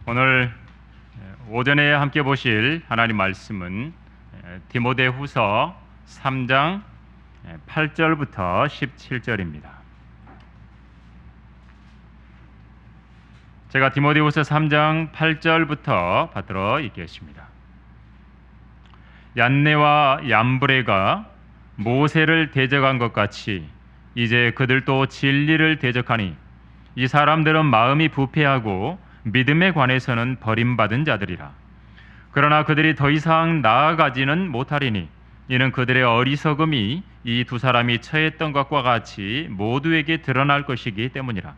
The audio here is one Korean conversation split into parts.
오늘 오전에 함께 보실 하나님 말씀은 디모데후서 3장 8절부터 17절입니다. 제가 디모데후서 3장 8절부터 받들어 읽겠습니다. 얀네와 얀브레가 모세를 대적한 것 같이 이제 그들도 진리를 대적하니 이 사람들은 마음이 부패하고 믿음에 관해서는 버림받은 자들이라. 그러나 그들이 더 이상 나아가지는 못하리니 이는 그들의 어리석음이 이 두 사람이 처했던 것과 같이 모두에게 드러날 것이기 때문이라.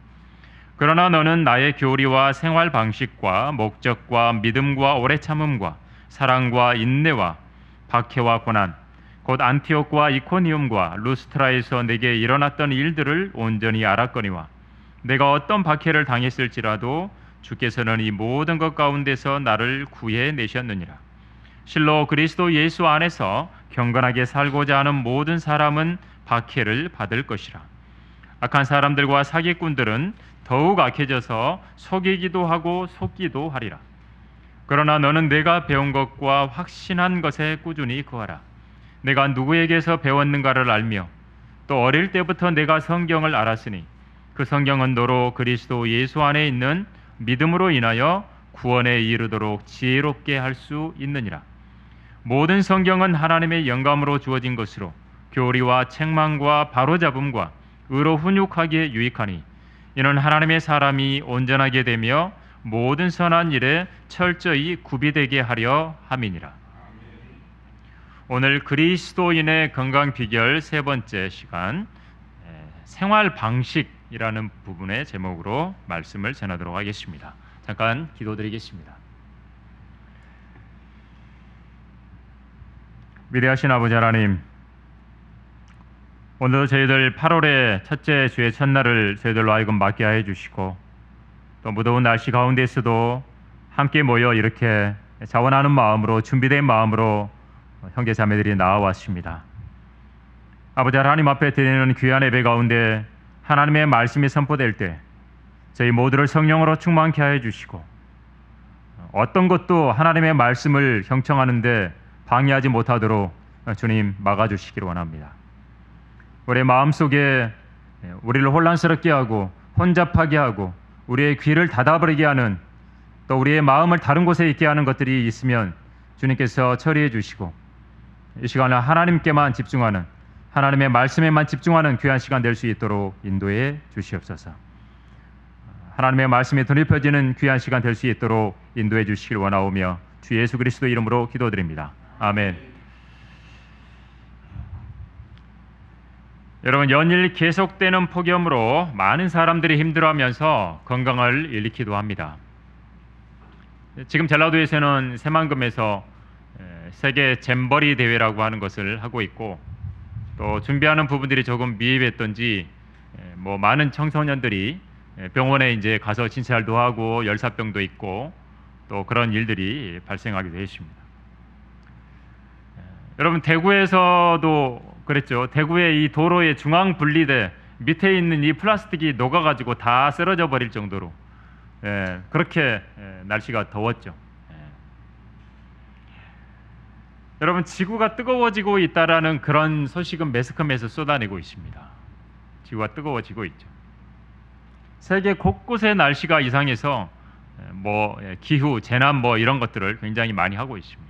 그러나 너는 나의 교리와 생활 방식과 목적과 믿음과 오래 참음과 사랑과 인내와 박해와 고난 곧 안티옥과 이코니움과 루스트라에서 내게 일어났던 일들을 온전히 알았거니와 내가 어떤 박해를 당했을지라도 주께서는 이 모든 것 가운데서 나를 구해내셨느니라. 실로 그리스도 예수 안에서 경건하게 살고자 하는 모든 사람은 박해를 받을 것이라. 악한 사람들과 사기꾼들은 더욱 악해져서 속이기도 하고 속기도 하리라. 그러나 너는 내가 배운 것과 확신한 것에 꾸준히 거하라. 내가 누구에게서 배웠는가를 알며 또 어릴 때부터 내가 성경을 알았으니 그 성경은 너로 그리스도 예수 안에 있는 믿음으로 인하여 구원에 이르도록 지혜롭게 할 수 있느니라. 모든 성경은 하나님의 영감으로 주어진 것으로 교리와 책망과 바로잡음과 의로 훈육하기에 유익하니 이는 하나님의 사람이 온전하게 되며 모든 선한 일에 철저히 구비되게 하려 함이니라. 오늘 그리스도인의 건강 비결 세 번째 시간 생활 방식이라는 부분의 제목으로 말씀을 전하도록 하겠습니다. 잠깐 기도드리겠습니다. 위대하신 아버지 하나님, 오늘도 저희들 8월의 첫째 주의 첫날을 저희들로 하여금 맞게 하여 주시고 또 무더운 날씨 가운데서도 함께 모여 이렇게 자원하는 마음으로 준비된 마음으로 형제 자매들이 나와왔습니다. 아버지 하나님 앞에 드리는 귀한 예배 가운데 하나님의 말씀이 선포될 때 저희 모두를 성령으로 충만케 하여 주시고 어떤 것도 하나님의 말씀을 형청하는데 방해하지 못하도록 주님 막아주시기를 원합니다. 우리의 마음속에 우리를 혼란스럽게 하고 혼잡하게 하고 우리의 귀를 닫아버리게 하는 또 우리의 마음을 다른 곳에 있게 하는 것들이 있으면 주님께서 처리해 주시고 이 시간에 하나님께만 집중하는 하나님의 말씀에만 집중하는 귀한 시간 될 수 있도록 인도해 주시옵소서. 하나님의 말씀에 드높여지는 귀한 시간 될 수 있도록 인도해 주시길 원하오며 주 예수 그리스도 이름으로 기도드립니다. 아멘. 여러분, 연일 계속되는 폭염으로 많은 사람들이 힘들어하면서 건강을 잃기도 합니다. 지금 전라도에서는 새만금에서 세계 잼버리 대회라고 하는 것을 하고 있고 또 준비하는 부분들이 조금 미흡했던지 많은 청소년들이 병원에 이제 가서 진찰도 하고 열사병도 있고 또 그런 일들이 발생하기도 했습니다. 여러분, 대구에서도 그랬죠. 대구의 이 도로의 중앙 분리대 밑에 있는 이 플라스틱이 녹아가지고 다 쓰러져 버릴 정도로 그렇게 날씨가 더웠죠. 여러분, 지구가 뜨거워지고 있다라는 그런 소식은 매스컴에서 쏟아내고 있습니다. 지구가 뜨거워지고 있죠. 세계 곳곳의 날씨가 이상해서 기후, 재난 이런 것들을 굉장히 많이 하고 있습니다.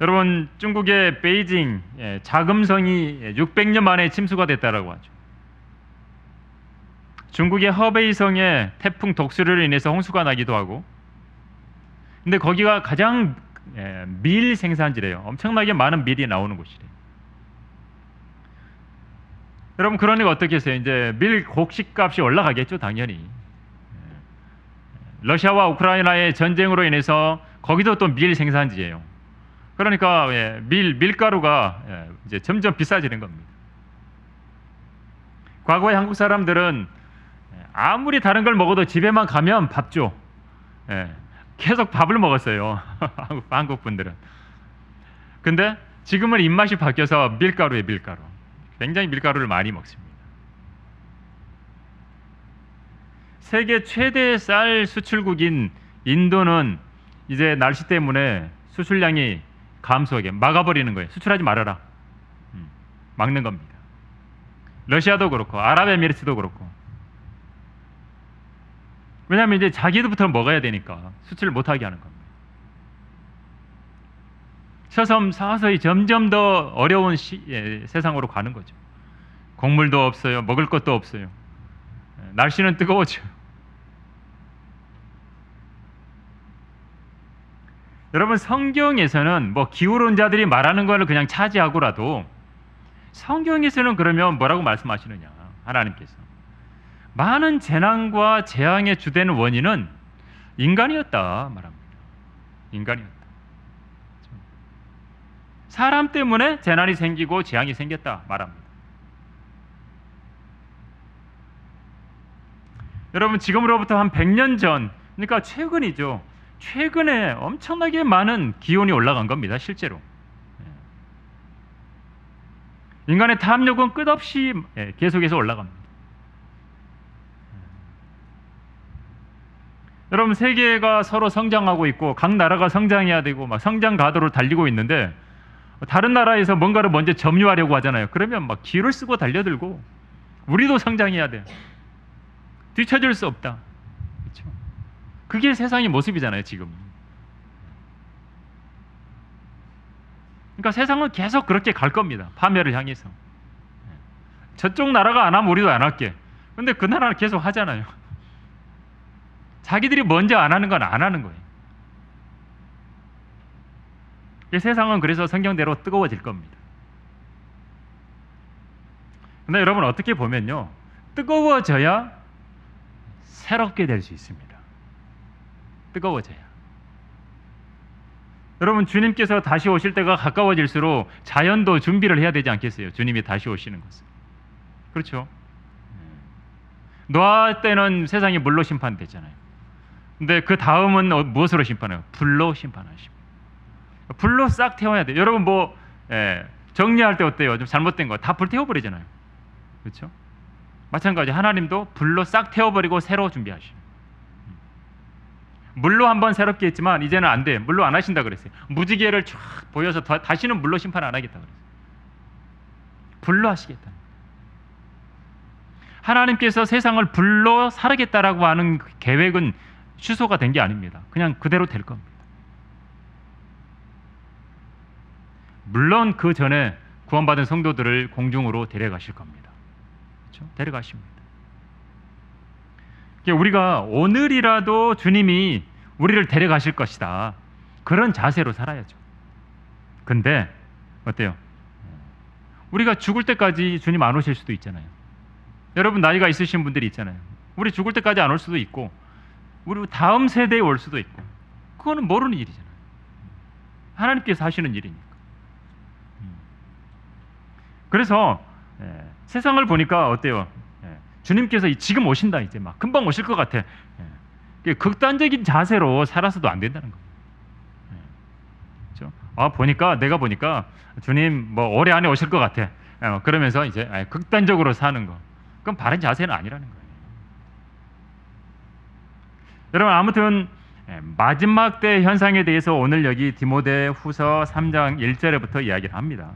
여러분, 중국의 베이징 자금성이 600년 만에 침수가 됐다라고 하죠. 중국의 허베이성에 태풍 독수리로 인해서 홍수가 나기도 하고, 근데 거기가 가장 밀 생산지래요. 엄청나게 많은 밀이 나오는 곳이래요. 여러분, 그러니까 어떻겠어요? 이제 밀 곡식값이 올라가겠죠, 당연히. 러시아와 우크라이나의 전쟁으로 인해서 거기도 또 밀 생산지예요. 그러니까 밀가루가 이제 점점 비싸지는 겁니다. 과거에 한국 사람들은 아무리 다른 걸 먹어도 집에만 가면 밥 줘. 계속 밥을 먹었어요. 한국 분들은. 근데 지금은 입맛이 바뀌어서 밀가루에 밀가루. 굉장히 밀가루를 많이 먹습니다. 세계 최대 쌀 수출국인 인도는 이제 날씨 때문에 수출량이 감소하게 막아버리는 거예요. 수출하지 말아라. 막는 겁니다. 러시아도 그렇고 아랍에미리트도 그렇고. 왜냐하면 이제 자기들부터 먹어야 되니까 수출을 못하게 하는 겁니다. 서서히 점점 더 어려운 세상으로 가는 거죠. 곡물도 없어요. 먹을 것도 없어요. 날씨는 뜨거워져요. 여러분, 성경에서는 뭐 기후론자들이 말하는 걸 그냥 차지하고라도 성경에서는 그러면 뭐라고 말씀하시느냐? 하나님께서 많은 재난과 재앙의 주된 원인은 인간이었다 말합니다. 인간이었다. 사람 때문에 재난이 생기고 재앙이 생겼다 말합니다. 여러분, 지금으로부터 한 100년 전, 그러니까 최근이죠. 최근에 엄청나게 많은 기온이 올라간 겁니다. 실제로. 인간의 탐욕은 끝없이 계속해서 올라갑니다. 여러분, 세계가 서로 성장하고 있고 각 나라가 성장해야 되고 막 성장 가도로 달리고 있는데 다른 나라에서 뭔가를 먼저 점유하려고 하잖아요. 그러면 막 기를 쓰고 달려들고 우리도 성장해야 돼. 뒤처질 수 없다. 그렇죠? 그게 세상의 모습이잖아요, 지금. 그러니까 세상은 계속 그렇게 갈 겁니다. 파멸을 향해서. 저쪽 나라가 안 하면 우리도 안 할게. 근데 그 나라는 계속 하잖아요. 자기들이 먼저 안 하는 건 안 하는 거예요. 세상은 그래서 성경대로 뜨거워질 겁니다. 근데 여러분, 어떻게 보면요, 뜨거워져야 새롭게 될 수 있습니다. 뜨거워져야. 여러분, 주님께서 다시 오실 때가 가까워질수록 자연도 준비를 해야 되지 않겠어요? 주님이 다시 오시는 것은. 그렇죠? 노아 때는 세상이 물로 심판됐잖아요. 근데 그 다음은 무엇으로 심판해요? 불로 심판하십니다. 불로 싹 태워야 돼요. 여러분, 정리할 때 어때요? 좀 잘못된 거 다 불태워버리잖아요. 그렇죠? 마찬가지, 하나님도 불로 싹 태워버리고 새로 준비하시죠. 물로 한번 새롭게 했지만 이제는 안 돼. 물로 안 하신다 그랬어요. 무지개를 쫙 보여서 다시는 물로 심판 안 하겠다 그랬어요. 불로 하시겠다. 하나님께서 세상을 불로 살리겠다라고 하는 계획은 취소가 된 게 아닙니다. 그냥 그대로 될 겁니다. 물론 그 전에 구원받은 성도들을 공중으로 데려가실 겁니다. 그렇죠? 데려가십니다. 우리가 오늘이라도 주님이 우리를 데려가실 것이다, 그런 자세로 살아야죠. 근데 어때요? 우리가 죽을 때까지 주님 안 오실 수도 있잖아요. 여러분, 나이가 있으신 분들이 있잖아요. 우리 죽을 때까지 안 올 수도 있고 우리 다음 세대에 올 수도 있고, 그거는 모르는 일이잖아요. 하나님께서 하시는 일이니까. 그래서 세상을 보니까 어때요? 주님께서 지금 오신다, 이제 막 금방 오실 것 같아. 극단적인 자세로 살아서도 안 된다는 거예요. 그렇죠? 내가 보니까 주님 뭐 올해 안에 오실 것 같아. 그러면서 이제 극단적으로 사는 거, 그건 바른 자세는 아니라는 거예요. 여러분, 아무튼 마지막 때 현상에 대해서 오늘 여기 디모데후서 3장 1절에부터 이야기를 합니다.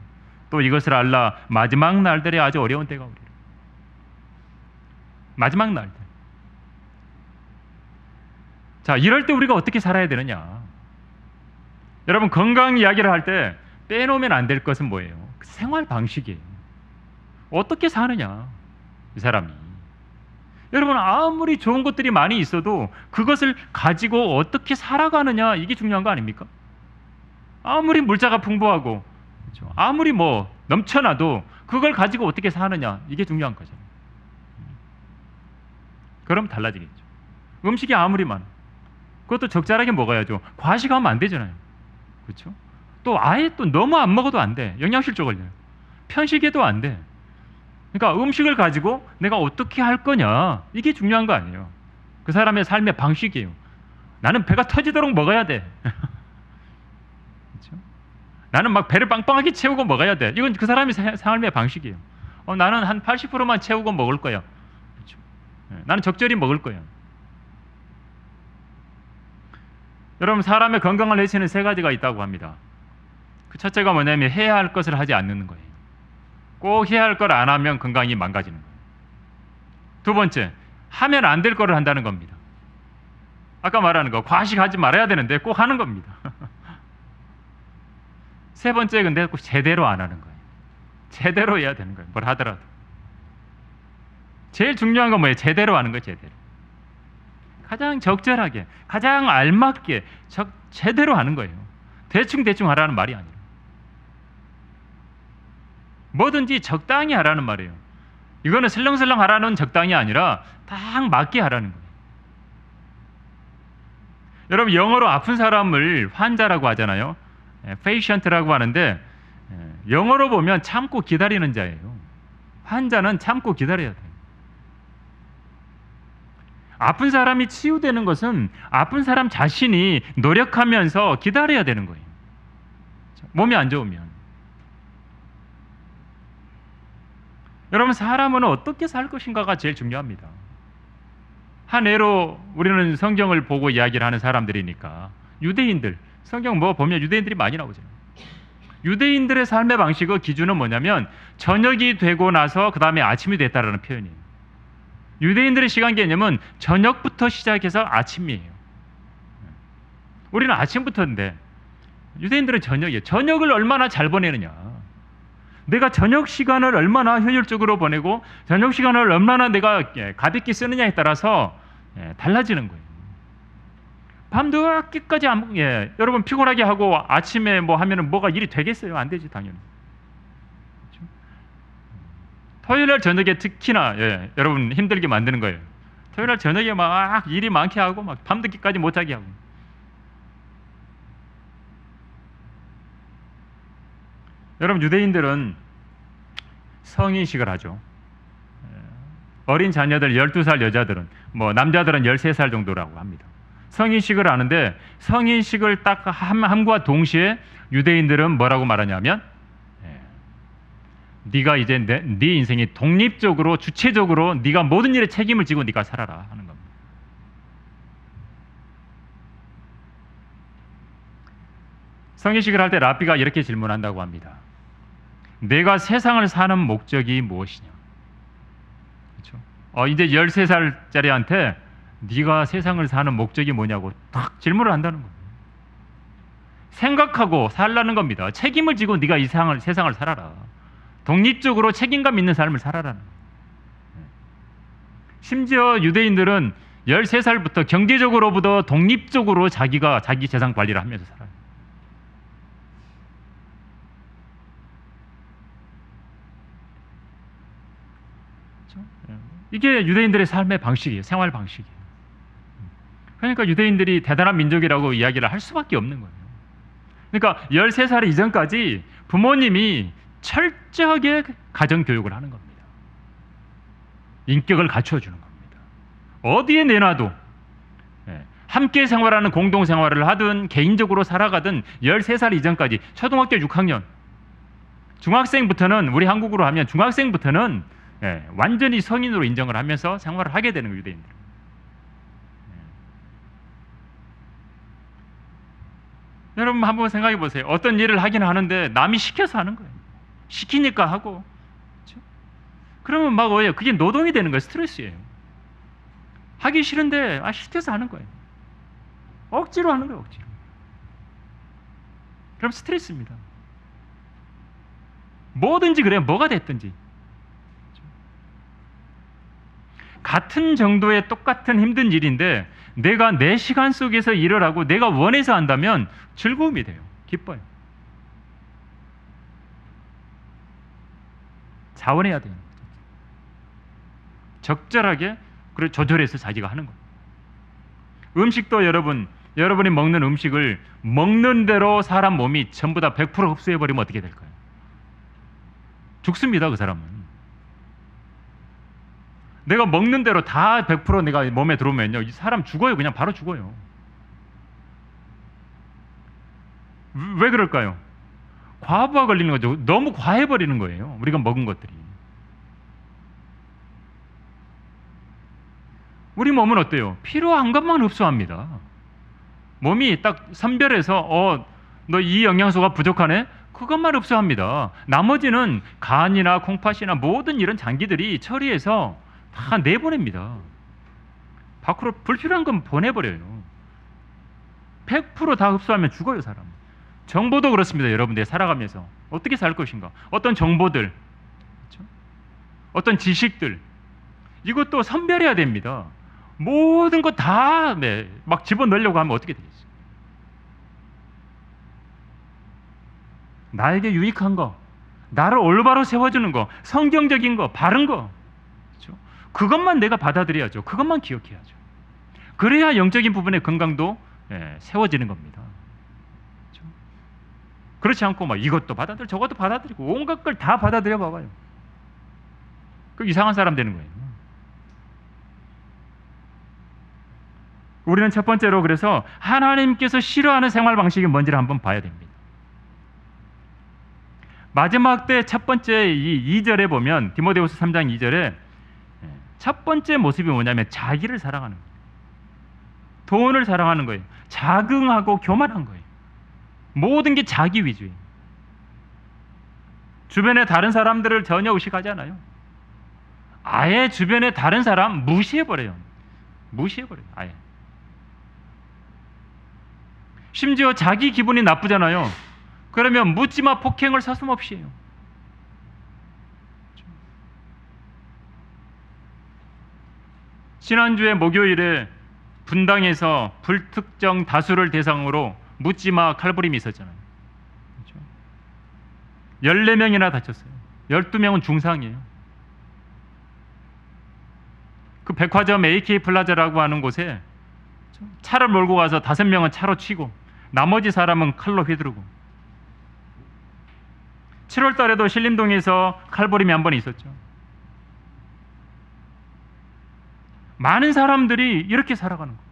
또 이것을 알라, 마지막 날들에 아주 어려운 때가 오리라. 마지막 날들. 자, 이럴 때 우리가 어떻게 살아야 되느냐? 여러분, 건강 이야기를 할 때 빼놓으면 안 될 것은 뭐예요? 생활 방식이에요. 어떻게 사느냐, 이 사람이. 여러분, 아무리 좋은 것들이 많이 있어도 그것을 가지고 어떻게 살아가느냐, 이게 중요한 거 아닙니까? 아무리 물자가 풍부하고, 그렇죠? 아무리 뭐 넘쳐나도 그걸 가지고 어떻게 사느냐, 이게 중요한 거잖아요. 그럼 달라지겠죠. 음식이 아무리 많아, 그것도 적절하게 먹어야죠. 과식하면 안 되잖아요. 그렇죠? 또 아예 또 너무 안 먹어도 안 돼. 영양실조 걸려요. 편식해도 안 돼. 그러니까 음식을 가지고 내가 어떻게 할 거냐, 이게 중요한 거 아니에요. 그 사람의 삶의 방식이에요. 나는 배가 터지도록 먹어야 돼. 그렇죠? 나는 막 배를 빵빵하게 채우고 먹어야 돼. 이건 그 사람의 삶의 방식이에요. 나는 한 80%만 채우고 먹을 거야. 그렇죠? 나는 적절히 먹을 거야. 여러분, 사람의 건강을 해치는 세 가지가 있다고 합니다. 그 첫째가 뭐냐면 해야 할 것을 하지 않는 거예요. 꼭 해야 할 걸 안 하면 건강이 망가지는 거예요. 두 번째, 하면 안 될 거를 한다는 겁니다. 아까 말하는 거, 과식하지 말아야 되는데 꼭 하는 겁니다. 세 번째, 근데 꼭 제대로 안 하는 거예요. 제대로 해야 되는 거예요. 뭘 하더라도. 제일 중요한 건 뭐예요? 제대로 하는 거예요. 제대로. 가장 적절하게, 가장 알맞게 제대로 하는 거예요. 대충 하라는 말이 아니라. 뭐든지 적당히 하라는 말이에요. 이거는 슬렁슬렁 하라는 적당히 아니라 딱 맞게 하라는 거예요. 여러분, 영어로 아픈 사람을 환자라고 하잖아요. patient라고 하는데 영어로 보면 참고 기다리는 자예요. 환자는 참고 기다려야 돼요. 아픈 사람이 치유되는 것은 아픈 사람 자신이 노력하면서 기다려야 되는 거예요. 몸이 안 좋으면. 여러분, 사람은 어떻게 살 것인가가 제일 중요합니다. 한 예로 우리는 성경을 보고 이야기를 하는 사람들이니까 유대인들, 성경 뭐 보면 유대인들이 많이 나오잖아요. 유대인들의 삶의 방식의 기준은 뭐냐면 저녁이 되고 나서 그 다음에 아침이 됐다라는 표현이에요. 유대인들의 시간 개념은 저녁부터 시작해서 아침이에요. 우리는 아침부터인데 유대인들은 저녁이에요. 저녁을 얼마나 잘 보내느냐. 내가 저녁 시간을 얼마나 효율적으로 보내고 저녁 시간을 얼마나 내가 가볍게 쓰느냐에 따라서 달라지는 거예요. 밤늦게까지 여러분 피곤하게 하고 아침에 뭐 하면은 뭐가 일이 되겠어요? 안 되지 당연히. 그렇죠? 토요일날 저녁에 특히나 여러분 힘들게 만드는 거예요. 토요일날 저녁에 막 일이 많게 하고 막 밤늦게까지 못 자게 하고. 여러분, 유대인들은 성인식을 하죠. 어린 자녀들 12살 여자들은 뭐 남자들은 13살 정도라고 합니다. 성인식을 하는데 성인식을 딱 함과 동시에 유대인들은 뭐라고 말하냐면 네가 이제 네 인생이 독립적으로 주체적으로 네가 모든 일에 책임을 지고 네가 살아라 하는 겁니다. 성인식을 할 때 랍비가 이렇게 질문한다고 합니다. 내가 세상을 사는 목적이 무엇이냐? 그렇죠? 이제 13살짜리한테 네가 세상을 사는 목적이 뭐냐고 딱 질문을 한다는 거예요. 생각하고 살라는 겁니다. 책임을 지고 네가 이 세상을 살아라. 독립적으로 책임감 있는 삶을 살아라는 거예요. 심지어 유대인들은 13살부터 경제적으로부터 독립적으로 자기 재산 관리를 하면서 살아요. 이게 유대인들의 삶의 방식이에요. 생활 방식이에요. 그러니까 유대인들이 대단한 민족이라고 이야기를 할 수밖에 없는 거예요. 그러니까 13살 이전까지 부모님이 철저하게 가정교육을 하는 겁니다. 인격을 갖춰주는 겁니다. 어디에 내놔도 함께 생활하는 공동생활을 하든 개인적으로 살아가든 13살 이전까지 초등학교 6학년 중학생부터는 우리 한국으로 하면 중학생부터는 완전히 성인으로 인정을 하면서 생활을 하게 되는 거예요. 유대인들. 여러분 한번 생각해 보세요. 어떤 일을 하긴 하는데 남이 시켜서 하는 거예요. 시키니까 하고. 그렇죠? 그러면 막 뭐예요? 그게 노동이 되는 거예요. 스트레스예요. 하기 싫은데 시켜서 하는 거예요. 억지로 하는 거예요. 억지로. 그럼 스트레스입니다. 뭐든지 그래요. 뭐가 됐든지. 같은 정도의 똑같은 힘든 일인데 내가 내 시간 속에서 일을 하고 내가 원해서 한다면 즐거움이 돼요. 기뻐요. 자원해야 돼요. 적절하게 그리고 조절해서 자기가 하는 거예요. 음식도 여러분이 먹는 음식을 먹는 대로 사람 몸이 전부 다 100% 흡수해버리면 어떻게 될까요? 죽습니다. 그 사람은. 내가 먹는 대로 다 100% 내가 몸에 들어오면요, 이 사람 죽어요. 그냥 바로 죽어요. 왜 그럴까요? 과부하 걸리는 거죠. 너무 과해버리는 거예요. 우리가 먹은 것들이. 우리 몸은 어때요? 필요한 것만 흡수합니다. 몸이 딱 선별해서 너 이 영양소가 부족하네? 그것만 흡수합니다. 나머지는 간이나 콩팥이나 모든 이런 장기들이 처리해서 다 내보냅니다. 밖으로 불필요한 건 보내버려요. 100% 다 흡수하면 죽어요, 사람. 정보도 그렇습니다. 여러분들 살아가면서 어떻게 살 것인가, 어떤 정보들, 그렇죠? 어떤 지식들, 이것도 선별해야 됩니다. 모든 거 다 막 집어넣으려고 하면 어떻게 되겠어요? 나에게 유익한 거, 나를 올바로 세워주는 거, 성경적인 거, 바른 거, 그렇죠? 그것만 내가 받아들여야죠. 그것만 기억해야죠. 그래야 영적인 부분의 건강도 세워지는 겁니다. 그렇죠? 그렇지 않고 막 이것도 받아들이고 저것도 받아들이고 온갖 걸 다 받아들여 봐봐요. 그 이상한 사람 되는 거예요. 우리는 첫 번째로 그래서 하나님께서 싫어하는 생활 방식이 뭔지를 한번 봐야 됩니다. 마지막 때 첫 번째 이 2절에 보면 디모데후서 3장 2절에 첫 번째 모습이 뭐냐면 자기를 사랑하는 거예요. 돈을 사랑하는 거예요. 자긍하고 교만한 거예요. 모든 게 자기 위주예요. 주변의 다른 사람들을 전혀 의식하지 않아요. 아예 주변의 다른 사람 무시해버려요. 무시해버려요. 아예. 심지어 자기 기분이 나쁘잖아요. 그러면 묻지마 폭행을 서슴없이 해요. 지난주에 목요일에 분당에서 불특정 다수를 대상으로 묻지마 칼부림이 있었잖아요. 그렇죠? 14명이나 다쳤어요. 12명은 중상이에요. 그 백화점 AK 플라자라고 하는 곳에 차를 몰고 가서 5명은 차로 치고 나머지 사람은 칼로 휘두르고, 7월 달에도 신림동에서 칼부림이 한 번 있었죠. 많은 사람들이 이렇게 살아가는 거예요.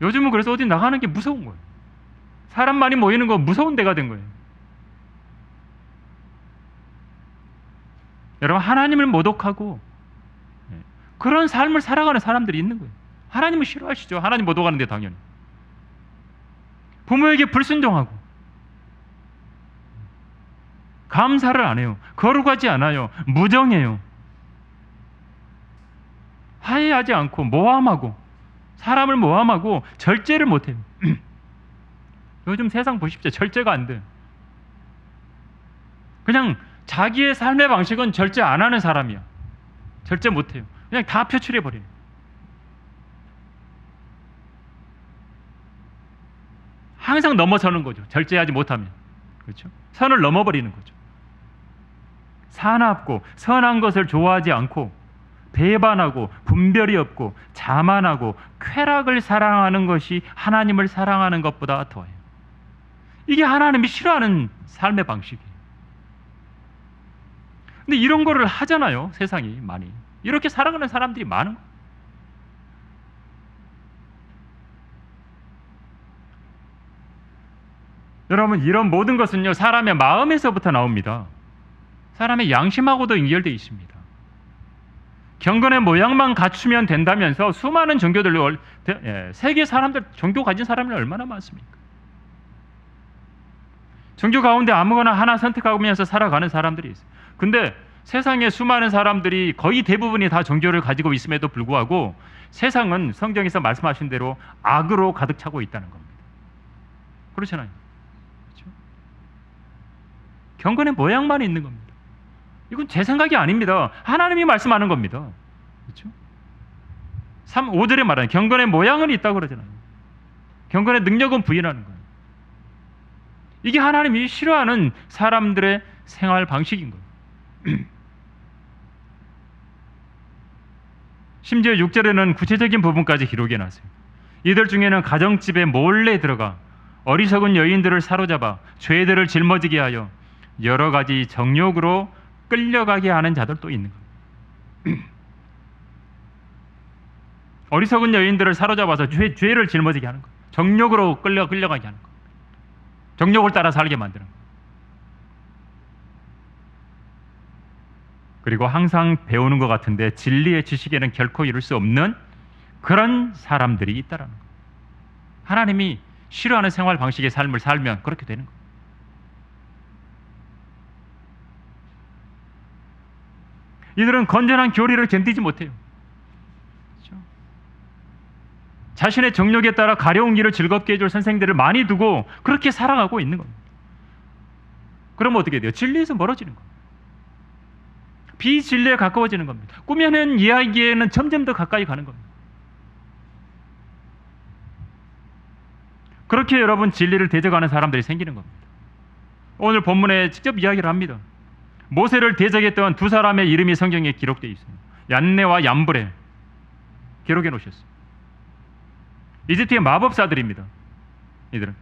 요즘은 그래서 어디 나가는 게 무서운 거예요. 사람 많이 모이는 거 무서운 데가 된 거예요. 여러분, 하나님을 모독하고 그런 삶을 살아가는 사람들이 있는 거예요. 하나님을 싫어하시죠. 하나님 모독하는데 당연히. 부모에게 불순종하고 감사를 안 해요. 거룩하지 않아요. 무정해요. 화해하지 않고 모함하고 사람을 모함하고 절제를 못해요. 요즘 세상 보십시오. 절제가 안 돼요. 그냥 자기의 삶의 방식은 절제 안 하는 사람이야. 절제 못해요. 그냥 다 표출해버려요. 항상 넘어서는 거죠. 절제하지 못하면. 그렇죠? 선을 넘어버리는 거죠. 사납고 선한 것을 좋아하지 않고 배반하고 분별이 없고 자만하고 쾌락을 사랑하는 것이 하나님을 사랑하는 것보다 더해요. 이게 하나님이 싫어하는 삶의 방식이에요. 근데 이런 거를 하잖아요. 세상이 많이. 이렇게 살아가는 사람들이 많은 거예요. 여러분, 이런 모든 것은요, 사람의 마음에서부터 나옵니다. 사람의 양심하고도 연결되어 있습니다. 경건의 모양만 갖추면 된다면서 수많은 종교들, 세계 사람들, 종교 가진 사람이 얼마나 많습니까? 종교 가운데 아무거나 하나 선택하면서 살아가는 사람들이 있어요. 근데 세상에 수많은 사람들이 거의 대부분이 다 종교를 가지고 있음에도 불구하고 세상은 성경에서 말씀하신 대로 악으로 가득 차고 있다는 겁니다. 그렇잖아요. 그렇죠? 경건의 모양만 있는 겁니다. 이건 제 생각이 아닙니다. 하나님이 말씀하는 겁니다. 그렇죠? 5절에 말하는 경건의 모양은 있다고 그러잖아요. 경건의 능력은 부인하는 거예요. 이게 하나님이 싫어하는 사람들의 생활 방식인 거예요. 심지어 6절에는 구체적인 부분까지 기록해 놨어요. 이들 중에는 가정집에 몰래 들어가 어리석은 여인들을 사로잡아 죄들을 짊어지게 하여 여러 가지 정욕으로 끌려가게 하는 자들도 있는 거예요. 어리석은 여인들을 사로잡아서 죄를 짊어지게 하는 거예요. 정욕으로 끌려가게 하는 거예요. 정욕을 따라 살게 만드는 거예요. 그리고 항상 배우는 것 같은데 진리의 지식에는 결코 이룰 수 없는 그런 사람들이 있다라는 거예요. 하나님이 싫어하는 생활 방식의 삶을 살면 그렇게 되는 거예요. 이들은 건전한 교리를 견디지 못해요. 그렇죠? 자신의 정욕에 따라 가려운 길을 즐겁게 해줄 선생들을 많이 두고 그렇게 살아가고 있는 겁니다. 그러면 어떻게 돼요? 진리에서 멀어지는 겁니다. 비진리에 가까워지는 겁니다. 꾸며낸 이야기에는 점점 더 가까이 가는 겁니다. 그렇게 여러분 진리를 대적하는 사람들이 생기는 겁니다. 오늘 본문에 직접 이야기를 합니다. 모세를 대적했던 두 사람의 이름이 성경에 기록되어 있습니다. 얀네와 얀브레 기록해 놓으셨어요. 이집트의 마법사들입니다. 이들은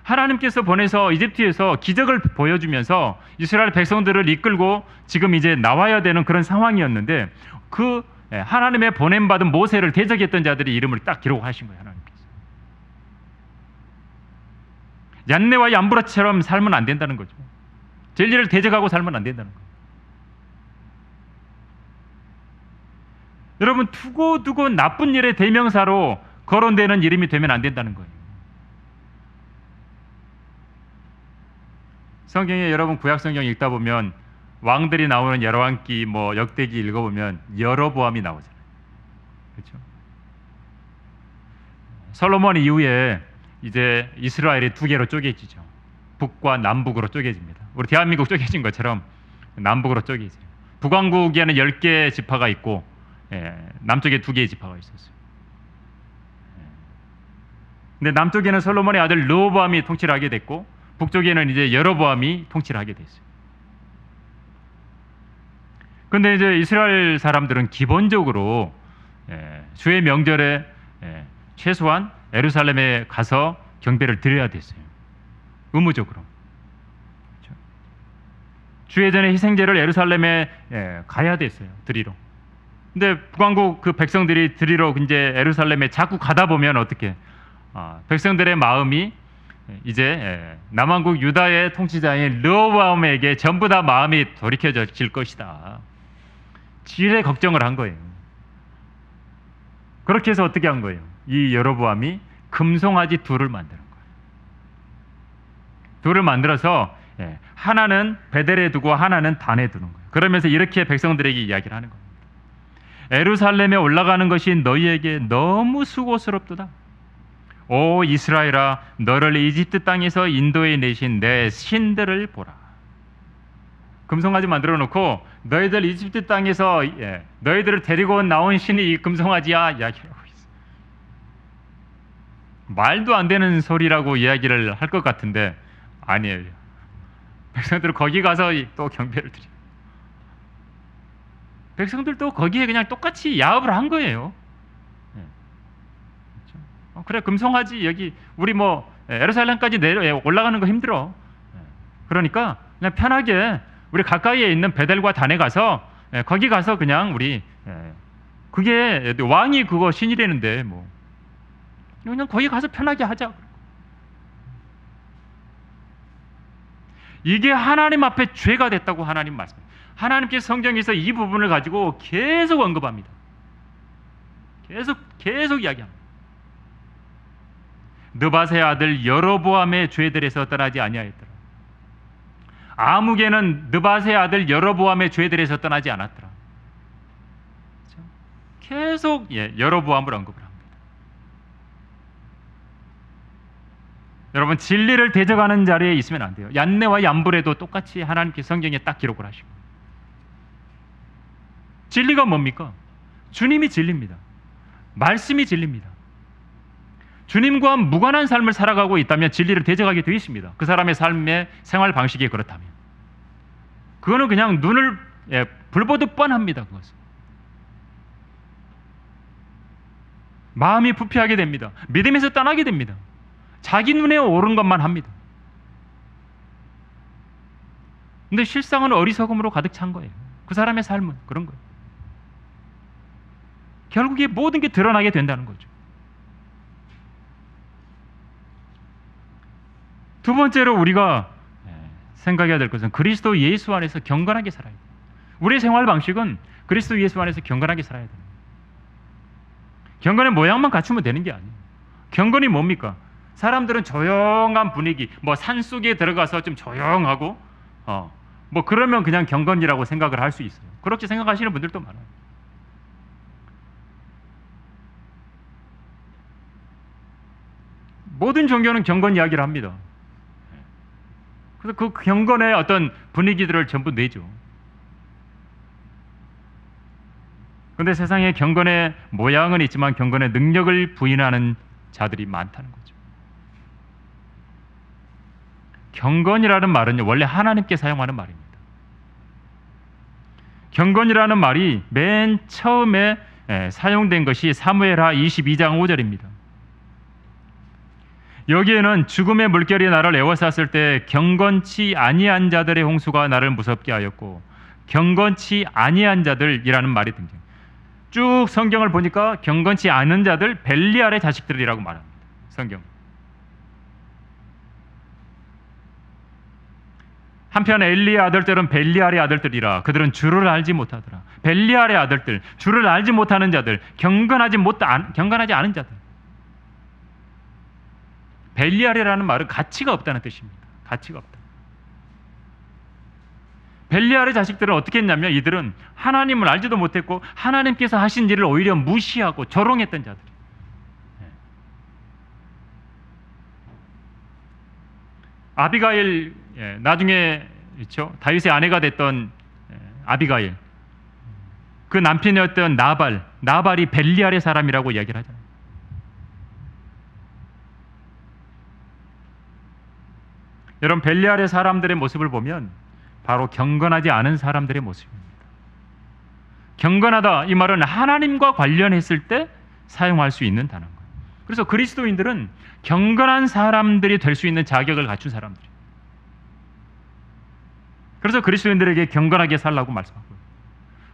하나님께서 보내서 이집트에서 기적을 보여주면서 이스라엘 백성들을 이끌고 지금 이제 나와야 되는 그런 상황이었는데 그 하나님의 보냄받은 모세를 대적했던 자들의 이름을 딱 기록하신 거예요. 하나님께서 얀네와 얀브레처럼 살면 안 된다는 거죠. 진리를 대적하고 살면 안 된다는 거예요. 여러분 두고두고 나쁜 일의 대명사로 거론되는 이름이 되면 안 된다는 거예요. 성경에 여러분 구약 성경 읽다 보면 왕들이 나오는 열왕기 뭐 역대기 읽어보면 여로보암이 나오잖아요. 그렇죠? 솔로몬 이후에 이제 이스라엘이 두 개로 쪼개지죠. 북과 남북으로 쪼개집니다. 우리 대한민국 쪼개진 것처럼 남북으로 쪼개져요. 북왕국에는 10개의 지파가 있고 남쪽에 2개의 지파가 있었어요. 근데 남쪽에는 솔로몬의 아들 르호보암이 통치를 하게 됐고 북쪽에는 이제 여로보암이 통치를 하게 됐어요. 근데 이제 이스라엘 사람들은 기본적으로 주의 명절에 최소한 예루살렘에 가서 경배를 드려야 됐어요. 의무적으로. 그렇죠? 주예전의 희생제를 예루살렘에 가야 됐어요. 드리러. 근데 북왕국 그 백성들이 드리러 이제 예루살렘에 자꾸 가다 보면 어떻게? 백성들의 마음이 이제 남왕국 유다의 통치자인 르호보암에게 전부 다 마음이 돌이켜질 것이다. 지레 걱정을 한 거예요. 그렇게 해서 어떻게 한 거예요? 이 여로보암이 금송아지 둘을 만드는 거예요. 둘을 만들어서 하나는 베델에 두고 하나는 단에 두는 거예요. 그러면서 이렇게 백성들에게 이야기를 하는 겁니다. 예루살렘에 올라가는 것이 너희에게 너무 수고스럽도다. 오 이스라엘아, 너를 이집트 땅에서 인도해 내신 내 신들을 보라. 금송아지 만들어 놓고 너희들 이집트 땅에서 너희들을 데리고 나온 신이 이 금송아지야 이야기하고 있어. 말도 안 되는 소리라고 이야기를 할 것 같은데 아니에요. 백성들은 거기 가서 또 경배를 드려. 백성들도 거기에 그냥 똑같이 야업을 한 거예요. 그래 금송아지 여기 우리 뭐 예루살렘까지 내려 올라가는 거 힘들어. 그러니까 그냥 편하게 우리 가까이에 있는 베델과 단에 가서 거기 가서 그냥 우리 그게 왕이 그거 신이라는데 뭐 그냥 거기 가서 편하게 하자. 이게 하나님 앞에 죄가 됐다고 하나님 말씀. 하나님께서 성경에서 이 부분을 가지고 계속 언급합니다. 계속 이야기합니다. 느밧의 아들 여로보암의 죄들에서 떠나지 아니하였더라. 아무개는 느밧의 아들 여로보암의 죄들에서 떠나지 않았더라. 계속 여로보암을 언급을 합니다. 여러분 진리를 대적하는 자리에 있으면 안 돼요. 얀네와 얀브레도 똑같이 하나님께서 성경에 딱 기록을 하시고. 진리가 뭡니까? 주님이 진리입니다. 말씀이 진리입니다. 주님과 무관한 삶을 살아가고 있다면 진리를 대적하게 되어 있습니다. 그 사람의 삶의 생활 방식이 그렇다면 그거는 그냥 눈을 불보듯 뻔합니다. 그것은 마음이 부패하게 됩니다. 믿음에서 떠나게 됩니다. 자기 눈에 옳은 것만 합니다. 근데 실상은 어리석음으로 가득 찬 거예요. 그 사람의 삶은 그런 거예요. 결국에 모든 게 드러나게 된다는 거죠. 두 번째로 우리가 생각해야 될 것은 그리스도 예수 안에서 경건하게 살아야 돼요. 우리의 생활 방식은 그리스도 예수 안에서 경건하게 살아야 돼요. 경건의 모양만 갖추면 되는 게 아니에요. 경건이 뭡니까? 사람들은 조용한 분위기, 뭐 산속에 들어가서 좀 조용하고 뭐 그러면 그냥 경건이라고 생각을 할 수 있어요. 그렇게 생각하시는 분들도 많아요. 모든 종교는 경건 이야기를 합니다. 그래서 그 경건의 어떤 분위기들을 전부 내죠. 그런데 세상에 경건의 모양은 있지만 경건의 능력을 부인하는 자들이 많다는 거죠. 경건이라는 말은요, 원래 하나님께 사용하는 말입니다. 경건이라는 말이 맨 처음에 사용된 것이 사무엘하 22장 5절입니다. 여기에는 죽음의 물결이 나를 에워쌌을 때 경건치 아니한 자들의 홍수가 나를 무섭게 하였고, 경건치 아니한 자들이라는 말이 등장해요. 쭉 성경을 보니까 경건치 않은 자들, 벨리알의 자식들이라고 말합니다. 성경. 한편 엘리의 아들들은 벨리알의 아들들이라. 그들은 주를 알지 못하더라. 벨리알의 아들들, 주를 알지 못하는 자들, 경건하지 않은 자들. 벨리알이라는 말은 가치가 없다는 뜻입니다. 가치가 없다. 벨리알의 자식들은 어떻게 했냐면, 이들은 하나님을 알지도 못했고 하나님께서 하신 일을 오히려 무시하고 조롱했던 자들. 아비가일, 나중에 그렇죠? 다윗의 아내가 됐던 아비가일, 그 남편이었던 나발이 벨리알의 사람이라고 이야기를 하잖아요. 여러분, 벨리알의 사람들의 모습을 보면 바로 경건하지 않은 사람들의 모습입니다. 경건하다, 이 말은 하나님과 관련했을 때 사용할 수 있는 단어인 거예요. 그래서 그리스도인들은 경건한 사람들이 될 수 있는 자격을 갖춘 사람들이에요. 그래서 그리스도인들에게 경건하게 살라고 말씀하고요.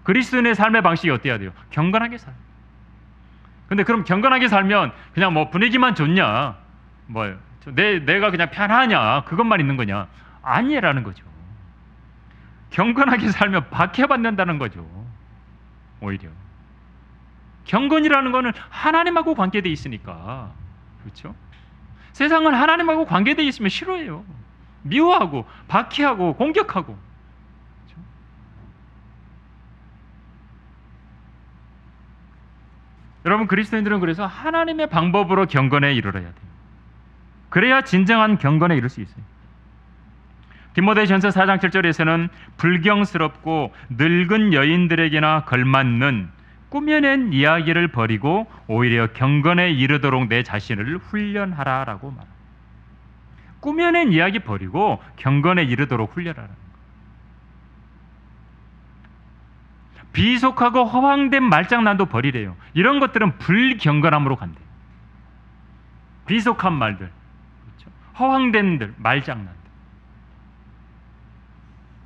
그리스도인의 삶의 방식이 어때야 돼요? 경건하게 살아요. 근데 그럼 경건하게 살면 그냥 뭐 분위기만 좋냐, 내가 그냥 편하냐, 그것만 있는 거냐? 아니라는 거죠. 경건하게 살면 박해받는다는 거죠. 오히려 경건이라는 거는 하나님하고 관계되어 있으니까. 그렇죠? 세상은 하나님하고 관계되어 있으면 싫어해요. 미워하고 박해하고 공격하고. 그렇죠? 여러분, 그리스도인들은 그래서 하나님의 방법으로 경건에 이르러야 돼요. 그래야 진정한 경건에 이를 수 있어요. 디모데전서 4장 7절에서는 불경스럽고 늙은 여인들에게나 걸맞는 꾸며낸 이야기를 버리고 오히려 경건에 이르도록 내 자신을 훈련하라라고 말합니다. 꾸며낸 이야기 버리고 경건에 이르도록 훈련하라는 거예요. 비속하고 허황된 말장난도 버리래요. 이런 것들은 불경건함으로 간대요. 비속한 말들, 그렇죠? 허황된 말장난.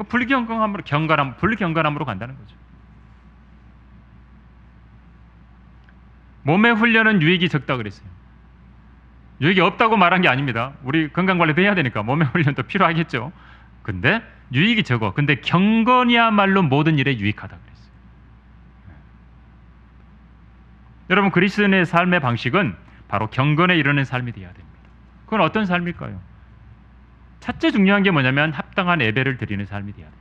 불경건함으로 간다는 거죠. 몸의 훈련은 유익이 적다 그랬어요. 유익이 없다고 말한 게 아닙니다. 우리 건강관리도 해야 되니까 몸의 훈련도 필요하겠죠. 근데 유익이 적어. 근데 경건이야말로 모든 일에 유익하다 그랬어요. 여러분, 그리스도인의 삶의 방식은 바로 경건에 이르는 삶이 되어야 됩니다. 그건 어떤 삶일까요? 첫째 중요한 게 뭐냐면 합당한 예배를 드리는 삶이 되어야 돼요.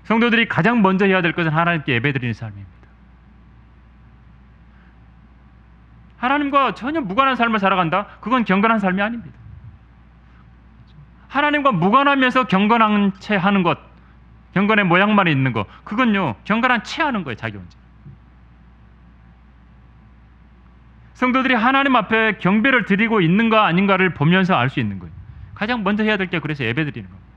성도들이 가장 먼저 해야 될 것은 하나님께 예배 드리는 삶입니다. 하나님과 전혀 무관한 삶을 살아간다? 그건 경건한 삶이 아닙니다. 하나님과 무관하면서 경건한 채 하는 것, 경건의 모양만 있는 것, 그건요 경건한 채 하는 거예요. 자기 혼자. 성도들이 하나님 앞에 경배를 드리고 있는가 아닌가를 보면서 알 수 있는 거예요. 가장 먼저 해야 될 게 그래서 예배 드리는 겁니다.